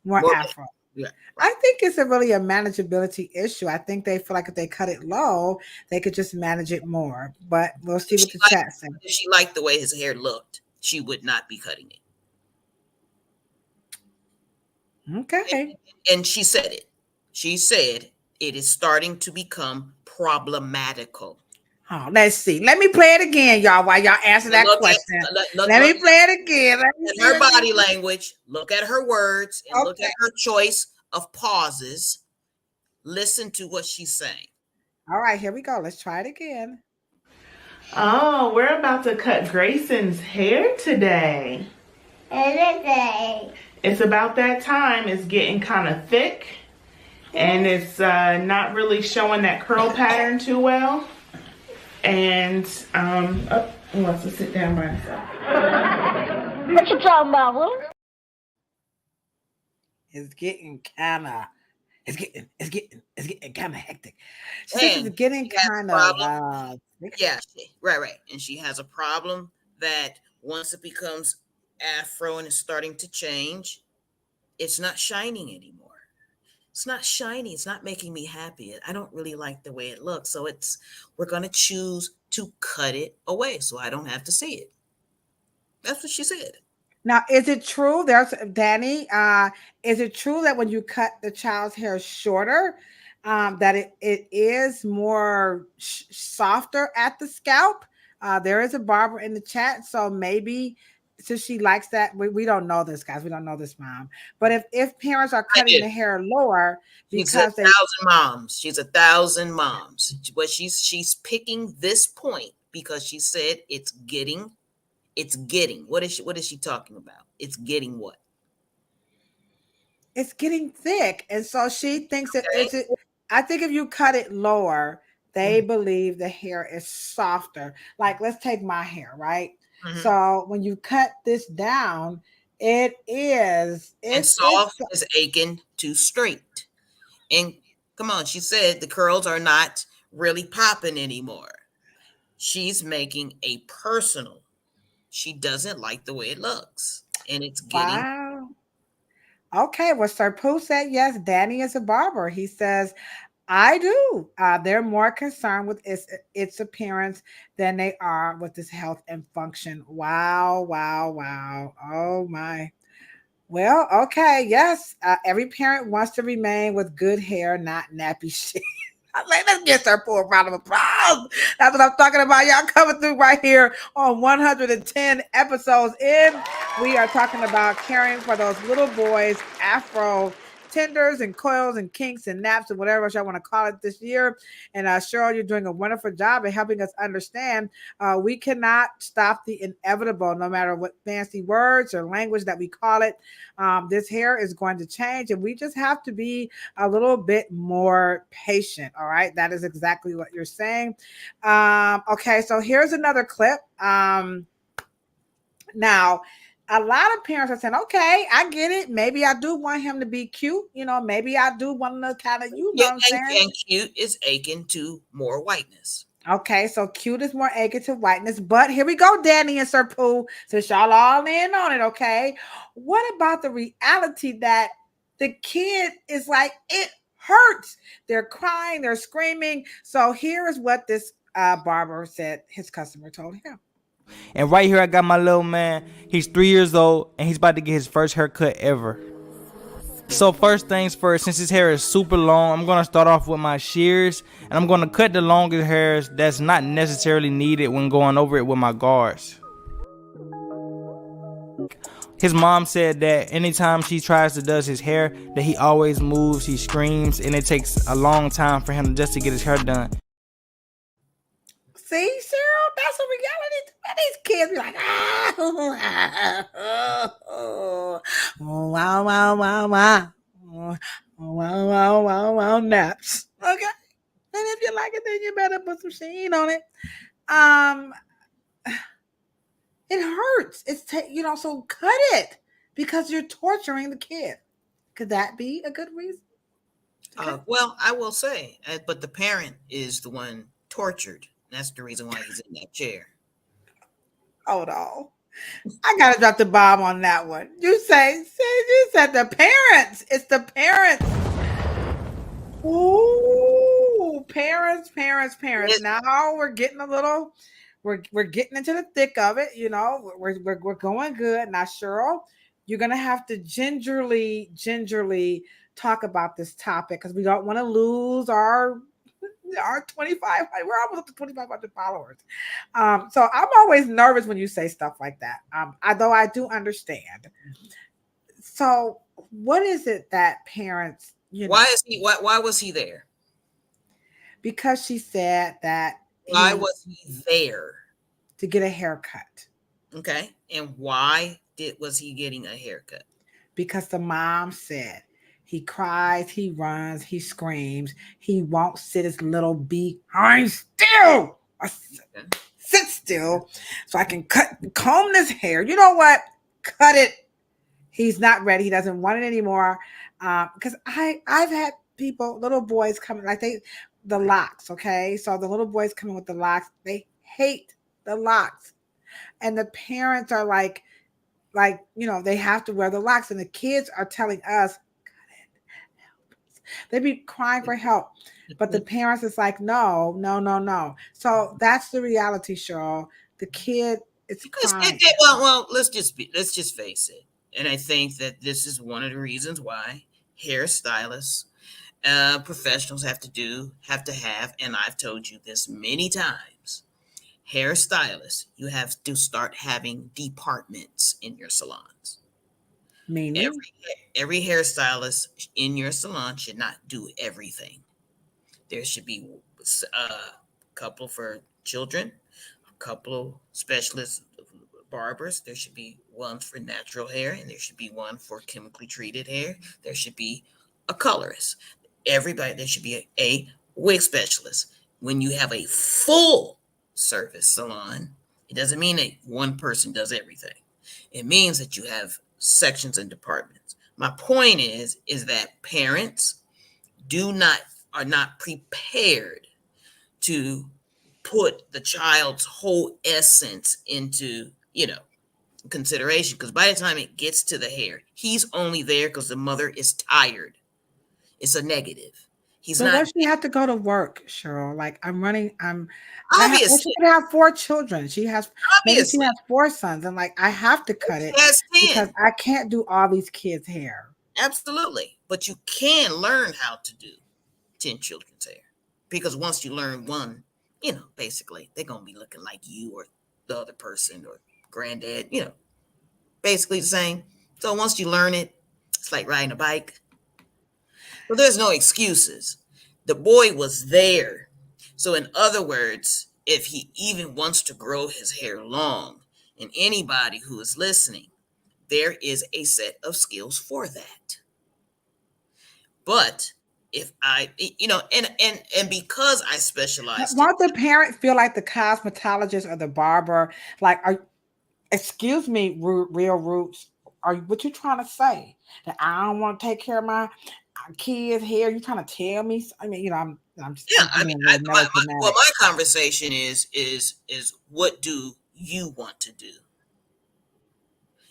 More afro. Yeah. I think it's really a manageability issue. I think they feel like if they cut it low, they could just manage it more. But we'll see what the chat says. If she liked the way his hair looked, she would not be cutting it. Okay. And she said it. She said it is starting to become problematical. Oh, let's see. Let me play it again, y'all, while y'all answer that question. Let me play it again. Look at her body language. Look at her words. And look at her choice of pauses. Listen to what she's saying. All right, here we go. Let's try it again. Oh, we're about to cut Grayson's hair today. It's about that time. It's getting kind of thick. And it's not really showing that curl pattern too well. And he wants to sit down by himself. What you talking about, Will? It's getting kind of It's getting kind of hectic. She says And it's getting she has a kind of problem. Yeah, right. And she has a problem that once it becomes afro and it's starting to change, it's not shining anymore. It's not shiny. It's not making me happy. I don't really like the way it looks. So we're going to choose to cut it away so I don't have to see it. That's what she said. Now, is it true? There's Danny. Is it true that when you cut the child's hair shorter, that it is more softer at the scalp? There is a barber in the chat, so maybe since she likes that, we don't know this, guys. We don't know this, mom. But if parents are I cutting did. the hair lower She's because they 1,000 moms. She's 1,000 moms. But she's picking this point because she said it's getting. What is she talking about? It's getting what? it's getting thick, and so she thinks that Okay. I think if you cut it lower, they believe the hair is softer. Like, let's take my hair, right? Mhm. So when you cut this down, And it's soft is aching to straight. And come on, she said the curls are not really popping anymore. She's making a personal. She doesn't like the way it looks. And it's getting. wow. Okay, well, Sir Pooh said yes. Danny is a barber. He says, I do. They're more concerned with its appearance than they are with its health and function. Wow, wow, wow. Oh my. Well, okay, yes. Every parent wants to remain with good hair, not nappy shit. Like, let's get her for a round of applause. That's what I'm talking about. Y'all coming through right here on 110 episodes in. We are talking about caring for those little boys' Afro tenders and coils and kinks and naps and whatever else y'all want to call it this year. And Cheryl, you're doing a wonderful job in helping us understand we cannot stop the inevitable, no matter what fancy words or language that we call it. This hair is going to change, and we just have to be a little bit more patient. All right, that is exactly what you're saying. Okay, so here's another clip. Now, a lot of parents are saying, okay, I get it. Maybe I do want him to be cute. Maybe I do want to kind of, what I'm saying? And cute is aching to more whiteness. Okay, so cute is more aching to whiteness. But here we go, Danny and Sir Pooh, since y'all all in on it, okay? What about the reality that the kid is like, it hurts? They're crying, they're screaming. So here is what this barber said his customer told him. And right here I got my little man. He's 3 years old and he's about to get his first haircut ever. So first things first, since his hair is super long, I'm going to start off with my shears. And I'm going to cut the longer hairs that's not necessarily needed when going over it with my guards. His mom said that anytime she tries to does his hair, that he always moves, he screams, and it takes a long time for him just to get his hair done. See, Cheryl, that's a reality. These kids be like, wow, wow, wow, wow. Wow, wow, wow, wow, naps. Okay. And if you like it, then you better put some sheen on it. It hurts. So cut it because you're torturing the kid. Could that be a good reason? Well, I will say, but the parent is the one tortured. That's the reason why he's in that chair. Hold on. I gotta drop the bomb on that one. You said the parents. It's the parents. Ooh, parents. Now we're getting a little. We're getting into the thick of it. We're going good now. Cheryl, you're gonna have to gingerly talk about this topic because we don't want to lose our 25. We're almost up to 2,500 followers. So I'm always nervous when you say stuff like that. Although I do understand. So what is it that parents, why was he there? Because she said that why was he there? To get a haircut. Okay. And why was he getting a haircut? Because the mom said he cries, he runs, he screams. He won't sit his little behind still. Sit still so I can comb this hair. You know what? Cut it. He's not ready. He doesn't want it anymore. Because I've had little boys coming like the locks. Okay, so the little boys coming with the locks, they hate the locks, and the parents are like they have to wear the locks, and the kids are telling us they be crying for help, but the parents is like, no, no, no, no. So that's the reality, Cheryl. The kid is crying. Well, let's just face it. And I think that this is one of the reasons why hairstylists, professionals have to have, and I've told you this many times, hairstylists, you have to start having departments in your salons. Meaning? Every hairstylist in your salon should not do everything. There should be a couple for children, a couple of specialists barbers. There should be one for natural hair, and there should be one for chemically treated hair. There should be a colorist. There should be a wig specialist. When you have a full service salon, it doesn't mean that one person does everything. It means that you have sections and departments. My point is that parents are not prepared to put the child's whole essence into, consideration, because by the time it gets to the hair, he's only there because the mother is tired. It's a negative. He's So not. does she have to go to work, Cheryl? Like Obviously. She could have 4 children. Maybe she has 4 sons, and like I have to cut it because I can't do all these kids' hair. Absolutely. But you can learn how to do 10 children's hair, because once you learn one, basically they're going to be looking like you or the other person or granddad, basically the same. So once you learn it, it's like riding a bike. Well, there's no excuses. The boy was there. So in other words, if he even wants to grow his hair long, and anybody who is listening, there is a set of skills for that. But if I, and because I specialize, Won't the parent feel like the cosmetologist or the barber, like, excuse me, real roots, what you trying to say? That I don't want to take care of my kids' hair? You trying to tell me? I mean, I'm just my conversation is what do you want to do?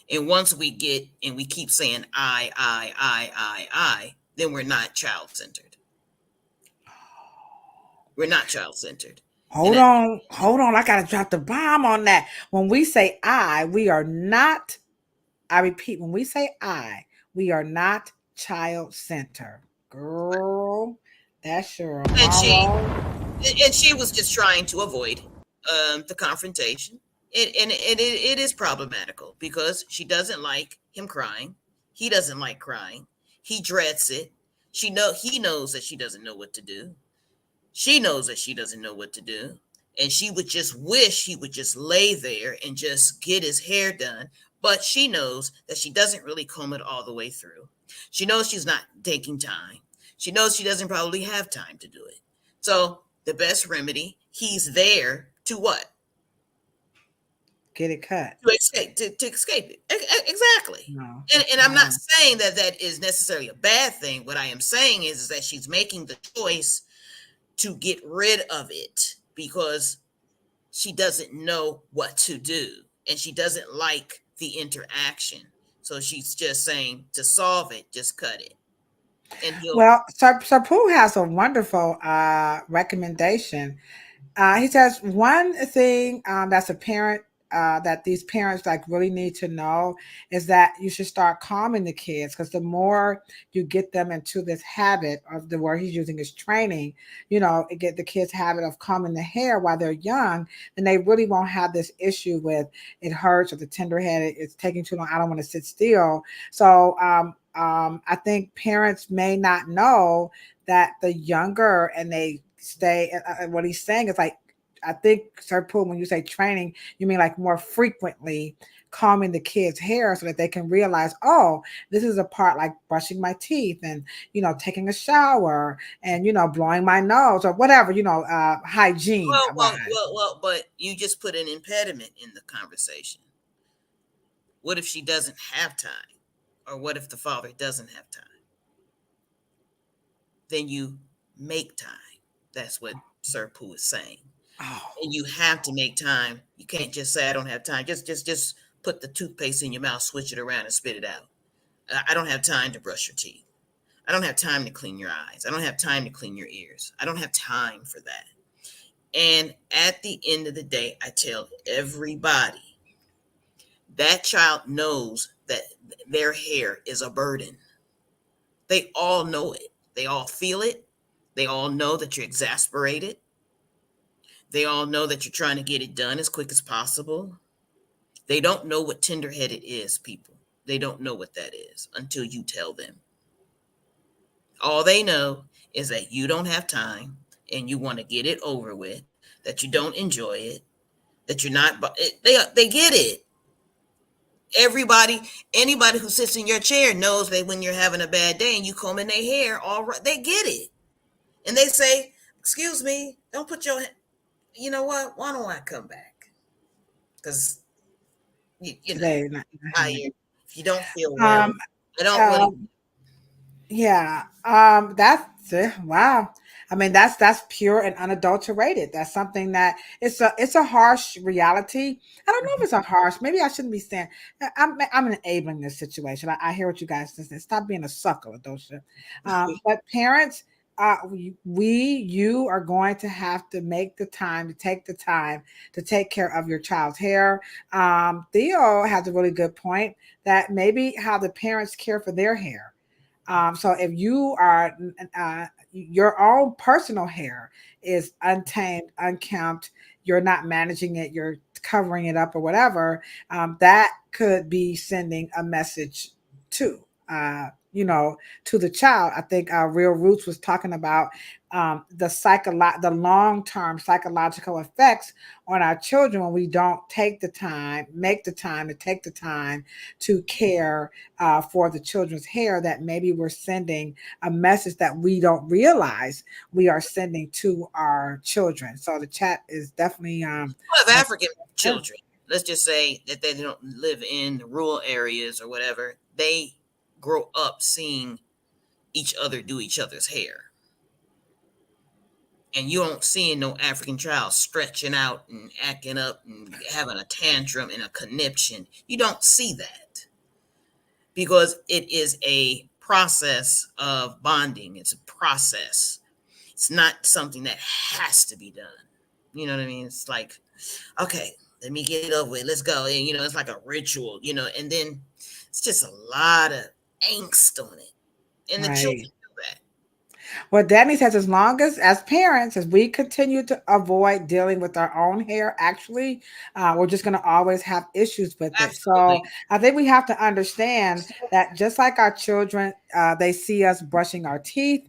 And once we keep saying I, then we're not child-centered. We're not child-centered. Hold on. I got to drop the bomb on that. When we say we are not, I repeat, when we say we are not child-centered. Girl, that's sure. And she was just trying to avoid the confrontation. It is problematical because she doesn't like him crying. He doesn't like crying. He dreads it. He knows that she doesn't know what to do. She knows that she doesn't know what to do. And she would just wish he would just lay there and just get his hair done. But she knows that she doesn't really comb it all the way through. She knows she's not taking time. She knows she doesn't probably have time to do it. So the best remedy, he's there to what? Get it cut. To escape it. Exactly. No. And I'm not saying that is necessarily a bad thing. What I am saying is that she's making the choice to get rid of it because she doesn't know what to do and she doesn't like the interaction. So she's just saying to solve it, just cut it. And Sir Pooh has a wonderful recommendation. He says one thing that's apparent that these parents really need to know is that you should start calming the kids, because the more you get them into this habit of the word he's using is training, get the kids habit of calming the hair while they're young, then they really won't have this issue with it hurts or the tender head, it's taking too long, I don't want to sit still. So I think parents may not know that the younger and they stay, what he's saying is I think, Sir Pooh, when you say training, you mean more frequently combing the kids' hair so that they can realize, oh, this is a part like brushing my teeth and, taking a shower and, blowing my nose or whatever, hygiene. Well, but you just put an impediment in the conversation. What if she doesn't have time? Or what if the father doesn't have time? then you make time. That's what Sir Pooh is saying. Oh, And you have to make time. You can't just say I don't have time. Just put the toothpaste in your mouth, switch it around, and spit it out. I don't have time to brush your teeth. I don't have time to clean your eyes. I don't have time to clean your ears. I don't have time for that. And at the end of the day, I tell everybody that child knows that their hair is a burden. They all know it. They all feel it. They all know that you're exasperated. They all know that you're trying to get it done as quick as possible. They don't know what tender-headed is, people. They don't know what that is until you tell them. All they know is that you don't have time and you want to get it over with, that you don't enjoy it, that you're not, they get it. Anybody who sits in your chair knows that when you're having a bad day and you comb in their hair, all right, they get it. And they say, excuse me, don't put your, you know what? Why don't I come back? Because, you know, today. tired. If you don't feel well, Um, I don't really. Yeah. That's it. Wow. I mean, that's pure and unadulterated. That's something that it's a harsh reality. I don't know if it's a harsh. Maybe I shouldn't be saying. I'm enabling this situation. I hear what you guys say. Stop being a sucker, Adosha. But parents, you are going to have to make the time to take the time to take care of your child's hair. Theo has a really good point that maybe how the parents care for their hair. So if you are your own personal hair is untamed, unkempt, you're not managing it, you're covering it up or whatever, that could be sending a message to to the child. I think Real Roots was talking about the long-term psychological effects on our children when we don't make the time to take the time to care for the children's hair, that maybe we're sending a message that we don't realize we are sending to our children. So the chat is definitely Of African children, let's just say that they don't live in the rural areas or whatever, they grow up seeing each other do each other's hair. And you don't see no African child stretching out and acting up and having a tantrum and a conniption. You don't see that because it is a process of bonding. It's a process. It's not something that has to be done. You know what I mean? It's like, okay, let me get it over with. Let's go. And, it's like a ritual, and then it's just a lot of angst on it. And the children right. do that. Well, Danny says, as parents, as we continue to avoid dealing with our own hair, actually, we're just going to always have issues with it. So Absolutely. I think we have to understand that just like our children, they see us brushing our teeth,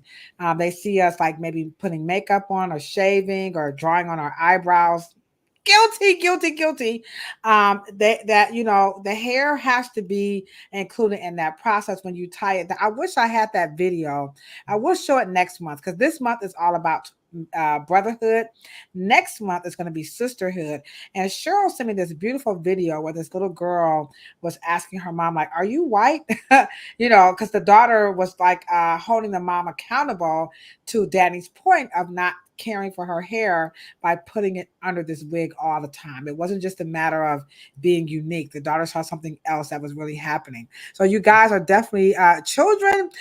they see us like maybe putting makeup on or shaving or drawing on our eyebrows. Guilty. The hair has to be included in that process when you tie it. I wish I had that video. I will show it next month because this month is all about brotherhood. Next month is going to be sisterhood. And Cheryl sent me this beautiful video where this little girl was asking her mom, like, "Are you white?" Because the daughter was like holding the mom accountable to Danny's point of not caring for her hair by putting it under this wig all the time. It wasn't just a matter of being unique. The daughter saw something else that was really happening. So you guys are definitely children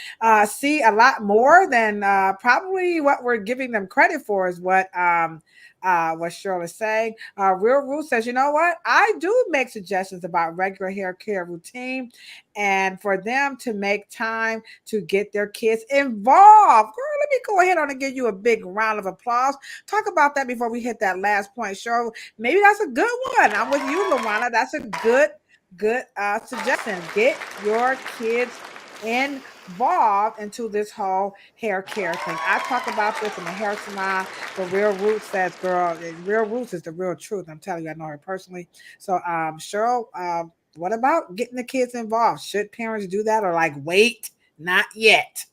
see a lot more than probably what we're giving them credit for, is what Cheryl is saying. Real Rule says, you know what? I do make suggestions about regular hair care routine and for them to make time to get their kids involved. Girl, let me go ahead on and give you a big round of applause. Talk about that before we hit that last point, Cheryl. Maybe that's a good one. I'm with you, Luana. That's a good suggestion. Get your kids involved into this whole hair care thing. I talk about this in the hair salon, but Real Roots says, girl, Real Roots is the real truth. I'm telling you, I know her personally. So Cheryl, what about getting the kids involved? Should parents do that or like wait? Not yet.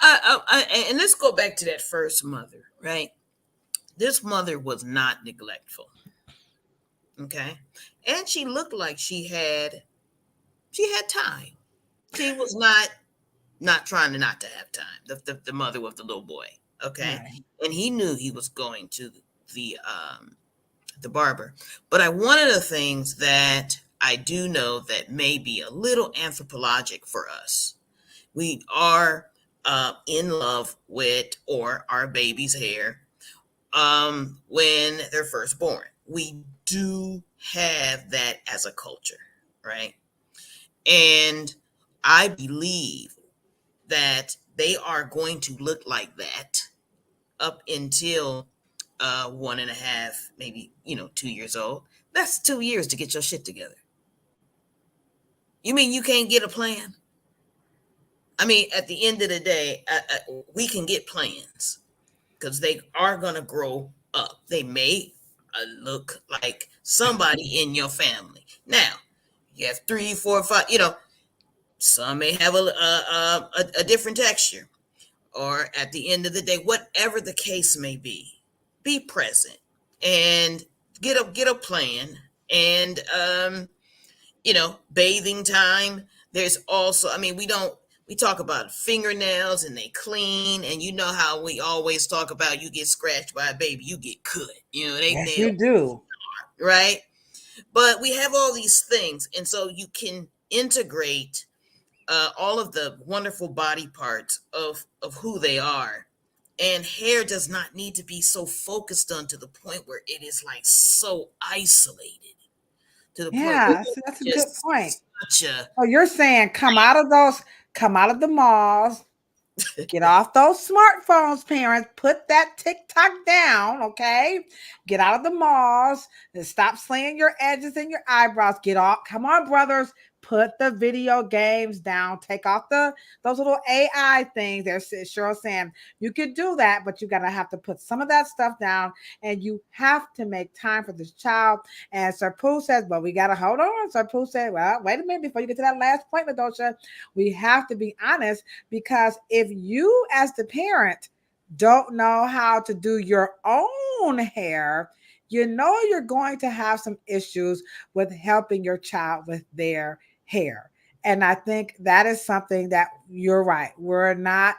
And let's go back to that first mother, right? This mother was not neglectful. Okay. And she looked like she had time. She was not not trying to not to have time. The mother with the little boy, okay, Right. and he knew he was going to the barber. But one of the things that I do know that may be a little anthropologic for us, we are in love with or our baby's hair when they're first born. We do have that as a culture, right? And I believe that they are going to look like that up until 1.5, maybe 2 years old. That's 2 years to get your shit together. You mean you can't get a plan? I mean, at the end of the day, we can get plans because they are going to grow up. They may look like somebody in your family. Now, you have 3, 4, 5. Some may have a different texture. Or at the end of the day, whatever the case may be present and get a plan. And bathing time. There's also, I mean, we talk about fingernails and they clean, and you know how we always talk about you get scratched by a baby, you get cut. They Yes, nail, you do. right? But we have all these things, and so you can integrate all of the wonderful body parts of who they are. And hair does not need to be so focused on to the point where it is like so isolated to the point where Yeah, see, that's a good just point. such a Oh, you're saying come out of the malls, get off those smartphones, parents. Put that TikTok down, okay? Get out of the malls and stop slaying your edges and your eyebrows. Get off. Come on, brothers. Put the video games down. Take off those little AI things. There's Cheryl saying you could do that, but you gotta have to put some of that stuff down, and you have to make time for this child. And Sir Pooh says, "But we gotta hold on." Sir Pooh said, "Well, wait a minute before you get to that last point, Ladosha. We have to be honest." Because if you, as the parent, don't know how to do your own hair, you're going to have some issues with helping your child with their hair. And I think that is something that you're right. We're not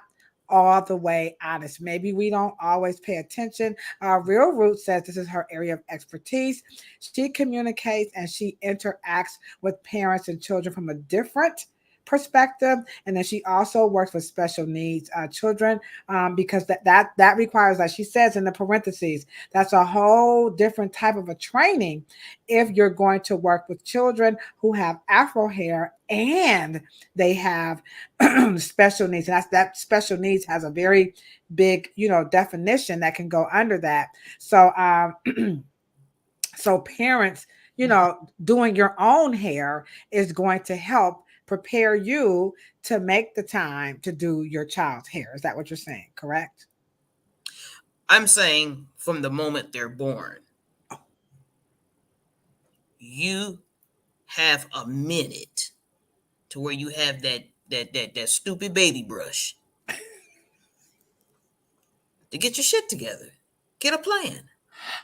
all the way honest. Maybe we don't always pay attention. Real Root says this is her area of expertise. She communicates and she interacts with parents and children from a different perspective, and then she also works with special needs children, because that requires, like she says in the parentheses, that's a whole different type of a training if you're going to work with children who have Afro hair and they have special needs. And that special needs has a very big definition that can go under that. So so parents, doing your own hair is going to help prepare you to make the time to do your child's hair. Is that what you're saying? Correct? I'm saying from the moment they're born, you have a minute to where you have that stupid baby brush to get your shit together. Get a plan.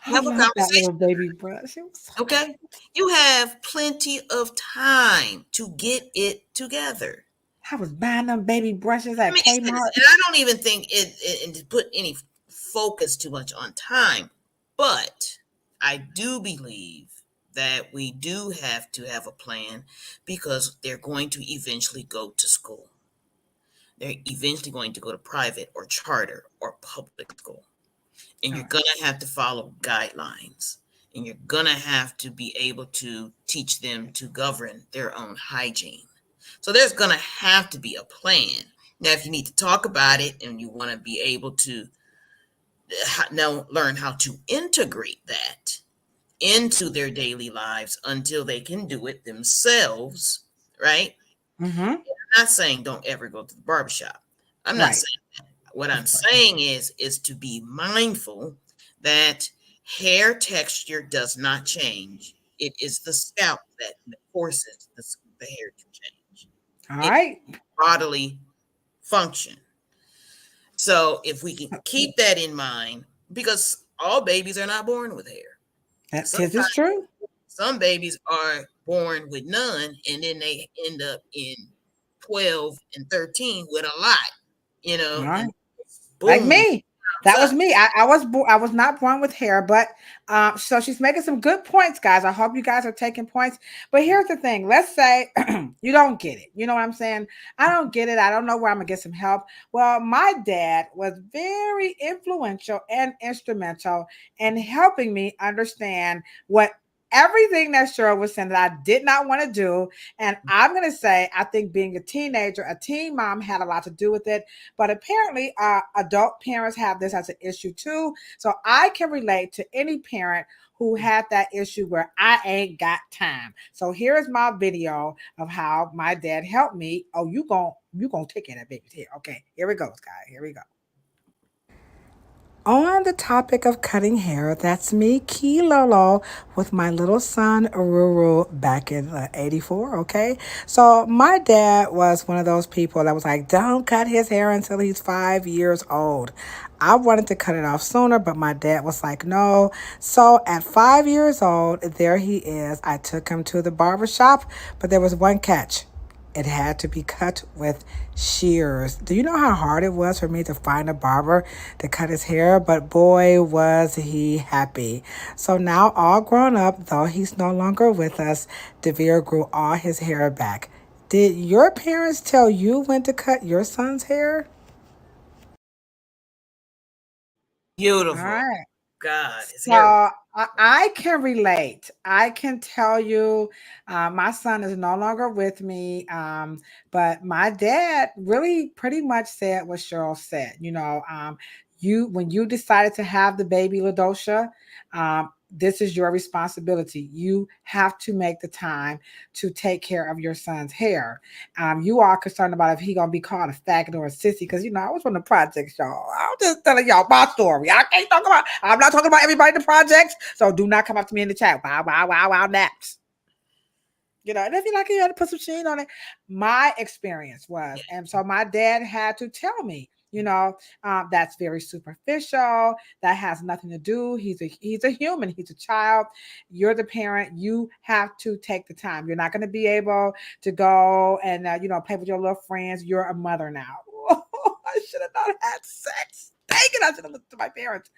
I Have a love that little conversation. baby brush. It was so Okay? You have plenty of time to get it together. I was buying them baby brushes I at mean, and Kmart. I don't even think it to put any focus too much on time, but I do believe that we do have to have a plan because they're going to eventually go to school. They're eventually going to go to private or charter or public school. And you're going to have to follow guidelines. And you're going to have to be able to teach them to govern their own hygiene. So there's going to have to be a plan. Now, if you need to talk about it and you want to be able to now learn how to integrate that into their daily lives until they can do it themselves, right? Mm-hmm. I'm not saying don't ever go to the barbershop. I'm not Right. saying that. What I'm saying is to be mindful that hair texture does not change. It is the scalp that forces the hair to change. All right. Bodily function. So if we can keep that in mind, because all babies are not born with hair. This is true. Some babies are born with none, and then they end up in 12 and 13 with a lot, you All know, right. and Like boom, me. That was up. me. I was not born with hair, but so she's making some good points, guys. I hope you guys are taking points. But here's the thing. Let's say you don't get it. You know what I'm saying? I don't get it. I don't know where I'm gonna get some help. Well, my dad was very influential and instrumental in helping me understand what everything that Cheryl was saying that I did not want to do. And I'm gonna say, I think being a teenager, a teen mom had a lot to do with it. But apparently, adult parents have this as an issue too. So I can relate to any parent who had that issue where I ain't got time. So here is my video of how my dad helped me. Oh, you gonna take care of that baby's hair. Okay, here it goes, guys. Here we go. On the topic of cutting hair, that's me, Key Lolo, with my little son, Ruru, back in 84, okay? So my dad was one of those people that was like, don't cut his hair until he's 5 years old. I wanted to cut it off sooner, but my dad was like, no. So at 5 years old, there he is. I took him to the barber shop, but there was one catch. It had to be cut with shears. Do you know how hard it was for me to find a barber to cut his hair? But boy, was he happy. So now, all grown up, though he's no longer with us, DeVere grew all his hair back. Did your parents tell you when to cut your son's hair? All Beautiful. right. God, his So hair was I can relate. I can tell you, my son is no longer with me. But my dad really pretty much said what Cheryl said. You when you decided to have the baby Ladosha, this is your responsibility. You have to make the time to take care of your son's hair. You are concerned about if he gonna be called a faggot or a sissy, because I was on the projects, y'all. I'm just telling y'all my story. I can't talk about. I'm not talking about everybody in the projects, so do not come up to me in the chat. Wow, wow, wow, wow, naps. And if you like it, you had to put some sheen on it. My experience was, and so my dad had to tell me, that's very superficial. That has nothing to do. He's a human. He's a child. You're the parent. You have to take the time. You're not going to be able to go and play with your little friends. You're a mother now. I should have not had sex. Dang it! I should have listened to my parents,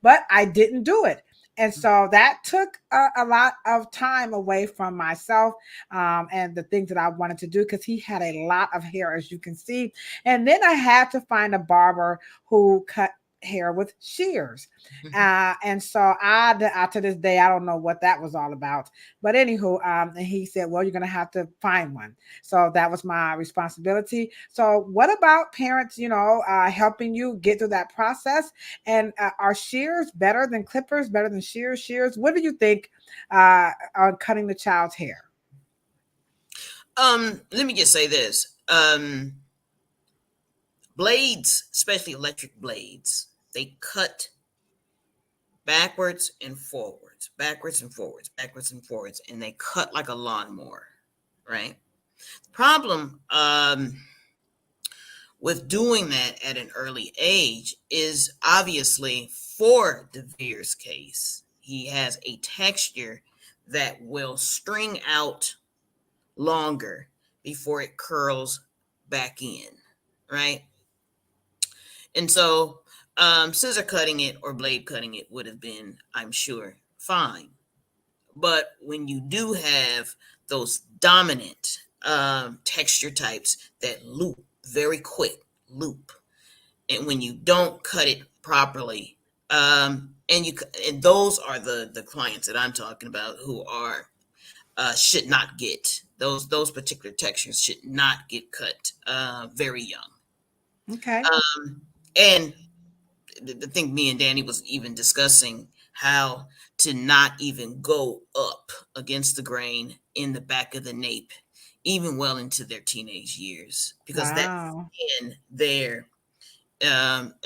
but I didn't do it. And so that took a lot of time away from myself, and the things that I wanted to do, because he had a lot of hair, as you can see. And then I had to find a barber who cut hair with shears. And so I to this day, I don't know what that was all about. But anywho, and he said, well, you're going to have to find one. So that was my responsibility. So what about parents, helping you get through that process? And are shears better than clippers, better than shears? Shears, what do you think on cutting the child's hair? let me just say this. Blades, especially electric blades, they cut backwards and forwards, backwards and forwards, backwards and forwards, and they cut like a lawnmower, right? Problem with doing that at an early age is obviously, for DeVere's case, he has a texture that will string out longer before it curls back in, right? And so scissor cutting it or blade cutting it would have been, I'm sure, fine. But when you do have those dominant texture types that loop very quick, loop, and when you don't cut it properly, and those are the clients that I'm talking about who are should not get those particular textures should not get cut very young. Okay. And the thing me and Danny was even discussing how to not even go up against the grain in the back of the nape, even well into their teenage years, because that Wow. in there,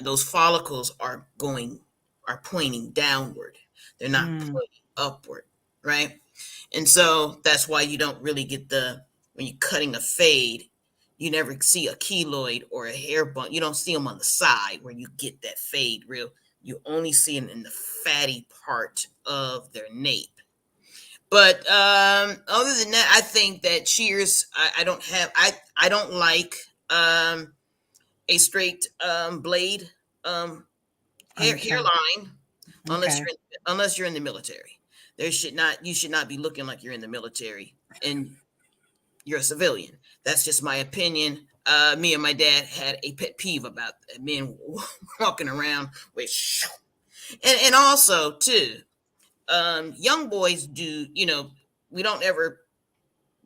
those follicles are pointing downward. They're not Mm, pointing upward, right? And so that's why you don't really get when you're cutting a fade, you never see a keloid or a hair bump. You don't see them on the side where you get that fade real. You only see them in the fatty part of their nape. But other than that, I think that shears. I don't like a straight blade On the chin. hairline unless Okay. you're in the military. You should not be looking like you're in the military and you're a civilian. That's just my opinion. Me and my dad had a pet peeve about men walking around with, and also too, young boys do. We don't ever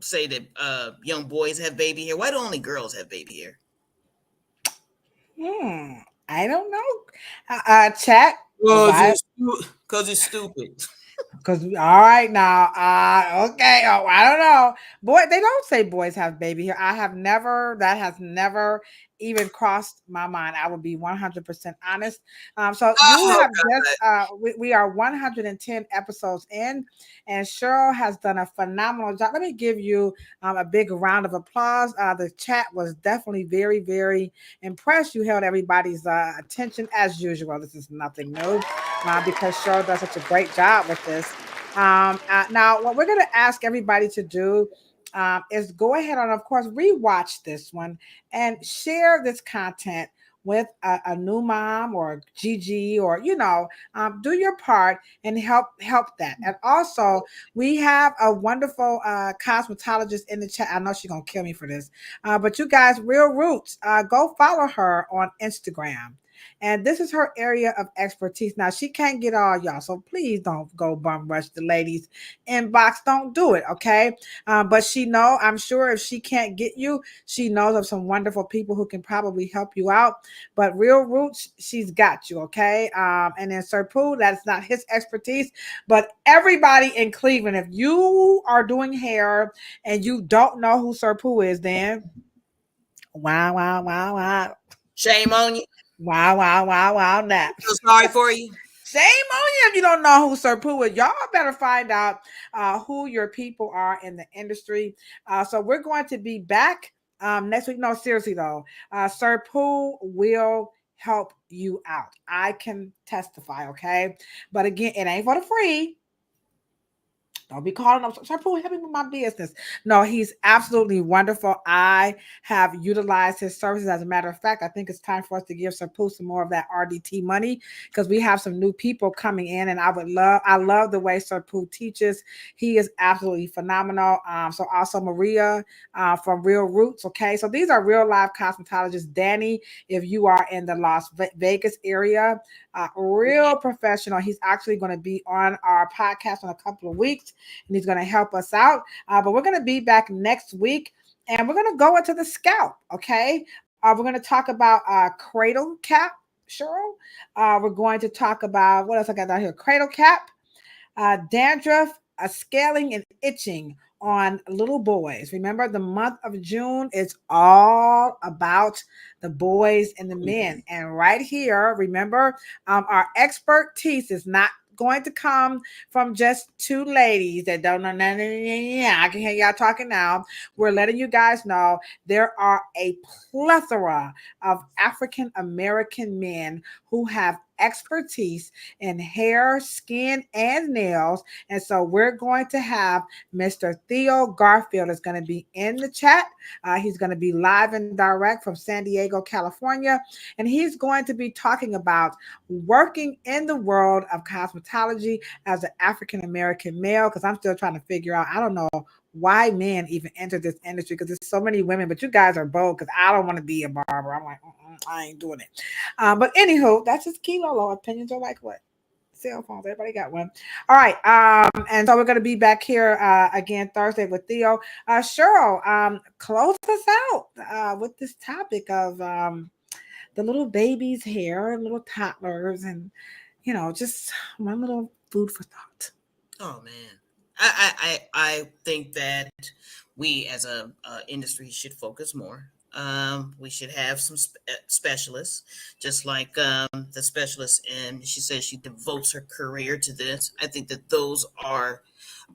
say that young boys have baby hair. Why do only girls have baby hair? I don't know. Chat. Cause Why? it's stupid. Because all right now, okay. Oh, I don't know. Boy, they don't say boys have baby hair. I have never. That has never even crossed my mind. I will be 100% honest. So you Oh have just. We are 110 episodes in, and Cheryl has done a phenomenal job. Let me give you a big round of applause. The chat was definitely very, very impressed. You held everybody's attention as usual. This is nothing new because Cheryl does such a great job with this. Now, what we're going to ask everybody to do is go ahead and, of course, rewatch this one and share this content with a new mom or Gigi, or do your part and help that. And also, we have a wonderful cosmetologist in the chat. I know she's gonna kill me for this, but you guys, Real Roots, go follow her on Instagram. And this is her area of expertise. Now, she can't get all y'all, so please don't go bum rush the ladies inbox. Don't do it, okay? But I'm sure if she can't get you, she knows of some wonderful people who can probably help you out. But Real Roots, she's got you, okay? And then Sir Pooh, that's not his expertise. But everybody in Cleveland, if you are doing hair and you don't know who Sir Pooh is, then wow, wow, wow, wow. Shame on you. Wow, wow, wow, wow, naps. So sorry for you. Shame on you if you don't know who Sir Pooh is. Y'all better find out who your people are in the industry. So we're going to be back next week. No, seriously though, Sir Pooh will help you out. I can testify, okay? But again, it ain't for the free. Don't be calling up, Sir Pooh, help me with my business. No, he's absolutely wonderful. I have utilized his services. As a matter of fact, I think it's time for us to give Sir Pooh some more of that RDT money because we have some new people coming in, and I love the way Sir Pooh teaches. He is absolutely phenomenal. So also Maria from Real Roots. Okay, so these are real live cosmetologists. Danny, if you are in the Las Vegas area, real professional. He's actually going to be on our podcast in a couple of weeks, and he's going to help us out. But we're going to be back next week, and we're going to go into the scalp. Okay, we're going to talk about cradle cap, Cheryl. We're going to talk about what else I got down here: cradle cap, dandruff, scaling, and itching on little boys. Remember, the month of June is all about the boys and the men. And right here, remember, our expertise is not going to come from just two ladies that don't know nothing. Yeah, I can hear y'all talking now. We're letting you guys know there are a plethora of African American men who have expertise in hair, skin, and nails. And so we're going to have Mr. Theo Garfield is going to be in the chat. He's going to be live and direct from San Diego, California. And he's going to be talking about working in the world of cosmetology as an African American male, because I'm still trying to figure out, I don't know why men even enter this industry, because there's so many women, but you guys are bold, because I don't want to be a barber. I'm like, I ain't doing it. But anywho, that's just Kilo. Opinions are like what? Cell phones. Everybody got one. All right. And so we're going to be back here again Thursday with Theo. Cheryl, close us out with this topic of the little baby's hair and little toddlers, and just one little food for thought. Oh man, I think that we as a industry should focus more. We should have some specialists, just like the specialist, and she says she devotes her career to this. I think that those are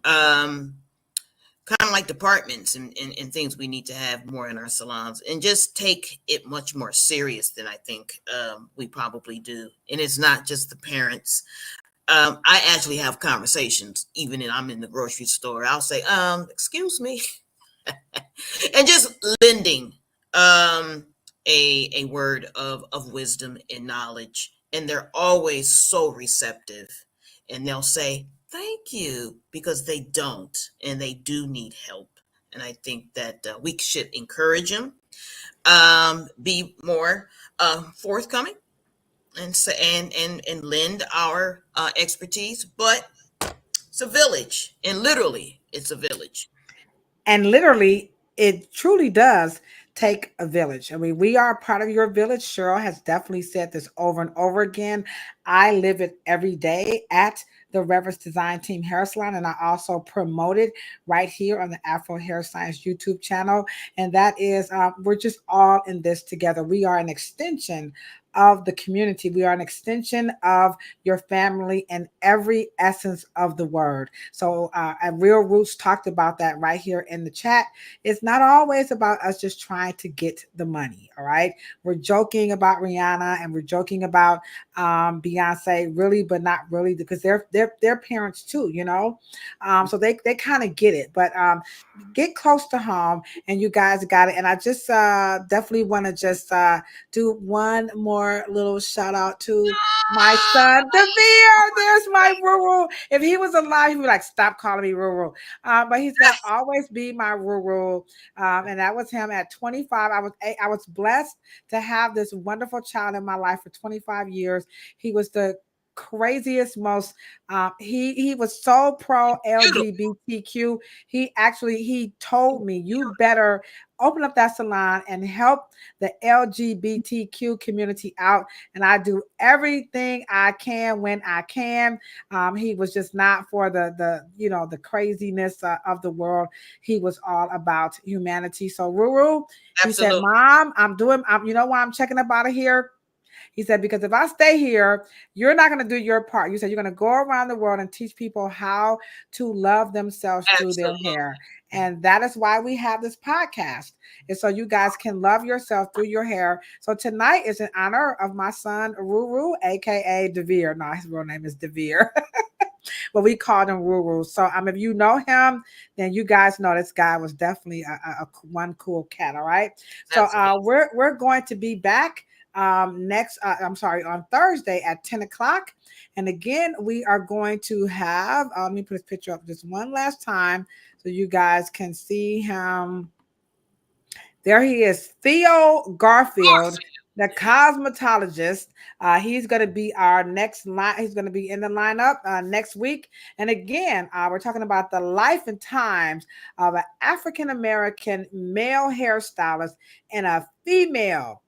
kind of like departments and things we need to have more in our salons, and just take it much more serious than I think we probably do. And it's not just the parents. I actually have conversations, even when I'm in the grocery store. I'll say, excuse me, and just lending a word of wisdom and knowledge. And they're always so receptive. And they'll say, thank you, because they don't, and they do need help. And I think that we should encourage them, be more forthcoming, and say, and lend our expertise. But it's a village, and literally, it's a village. And literally, it truly does take a village. I mean, we are part of your village. Cheryl has definitely said this over and over again. I live it every day at the Reverence Design Team Hair Salon, and I also promote it right here on the Afro Hair Science YouTube channel. And that is, we're just all in this together. We are an extension of the community. We are an extension of your family in every essence of the word. So Real Roots talked about that right here in the chat. It's not always about us just trying to get the money. All right. We're joking about Rihanna and we're joking about Beyonce, really, but not really, because they're parents too, you know. So they kind of get it. But get close to home, and you guys got it. And I just definitely want to just do one more little shout out to my son, Devere. There's my Ruru. If he was alive, he'd be like, stop calling me Ruru. But he's gonna always be my Ruru. And that was him at 25. I was blessed to have this wonderful child in my life for 25 years. He was the craziest, most he was so pro LGBTQ. He told me, you better open up that salon and help the LGBTQ community out. And I do everything I can when I can. He was just not for the craziness of the world. He was all about humanity. So Ruru, he said, Mom, you know why I'm checking up out of here? He said, because if I stay here, you're not going to do your part. You said you're going to go around the world and teach people how to love themselves through their hair. And that is why we have this podcast. And so you guys can love yourself through your hair. So tonight is in honor of my son, Ruru, aka Devere. No, his real name is Devere. But we called him Ruru. So if you know him, then you guys know this guy was definitely a one cool cat. All right. So we're going to be back on Thursday at 10 o'clock. And again, we are going to have, let me put his picture up just one last time so you guys can see him. There he is, Theo Garfield, the cosmetologist. He's going to be our next line. He's going to be in the lineup next week. And again, we're talking about the life and times of an African-American male hairstylist and a female.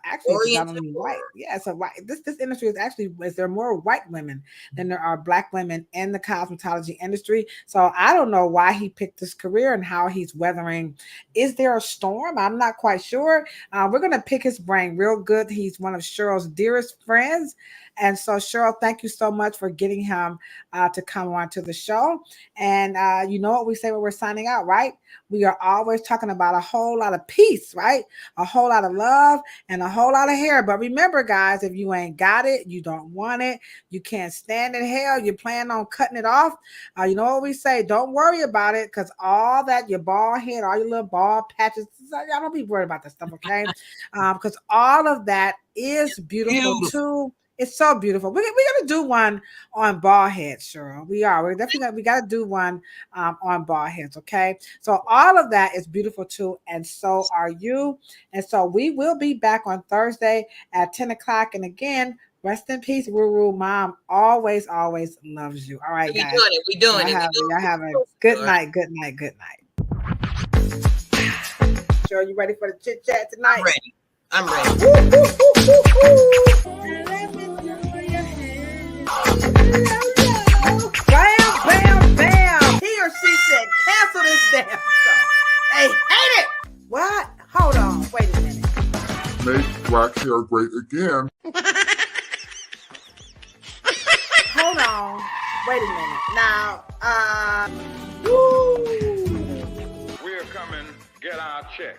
Actually, it's not only white. Yeah, so white. This industry is there are more white women than there are black women in the cosmetology industry. So I don't know why he picked this career and how he's weathering. Is there a storm? I'm not quite sure. We're gonna pick his brain real good. He's one of Cheryl's dearest friends. And so, Cheryl, thank you so much for getting him to come on to the show. And you know what we say when we're signing out, right? We are always talking about a whole lot of peace, right? A whole lot of love and a whole lot of hair. But remember, guys, if you ain't got it, you don't want it, you can't stand it, hell, you plan on cutting it off. You know what we say? Don't worry about it, because all that, your bald head, all your little bald patches, y'all don't be worried about that stuff, okay? Because all of that is beautiful too. It's so beautiful. We're gonna do one on bald heads, Cheryl. We're definitely we gotta do one on bald heads, okay? So all of that is beautiful too, and so are you. And so we will be back on Thursday at 10 o'clock. And again, rest in peace, Ruru. Mom always loves you. All right, guys. We doing it. Y'all have a good night. Good night. Cheryl, you ready for the chit chat tonight? I'm ready. Bam. He or she said, cancel this damn show. They hate it. What? Hold on. Wait a minute. Make black hair great again. Hold on. Wait a minute. Now, We're coming get our check.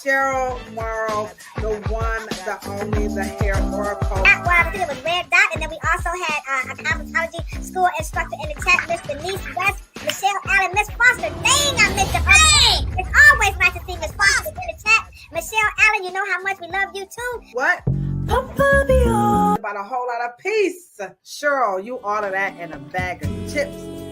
Cheryl Morrow, the one, the only, the hair oracle. Well, I think it was Red Dot, and then we also had a cosmetology school instructor in the chat, Miss Denise West, Michelle Allen, Miss Foster. Dang, I missed her. Dang! It's always nice to see Miss Foster in the chat. Michelle Allen, you know how much we love you too. What? About a whole lot of peace. Cheryl, you order that in a bag of chips.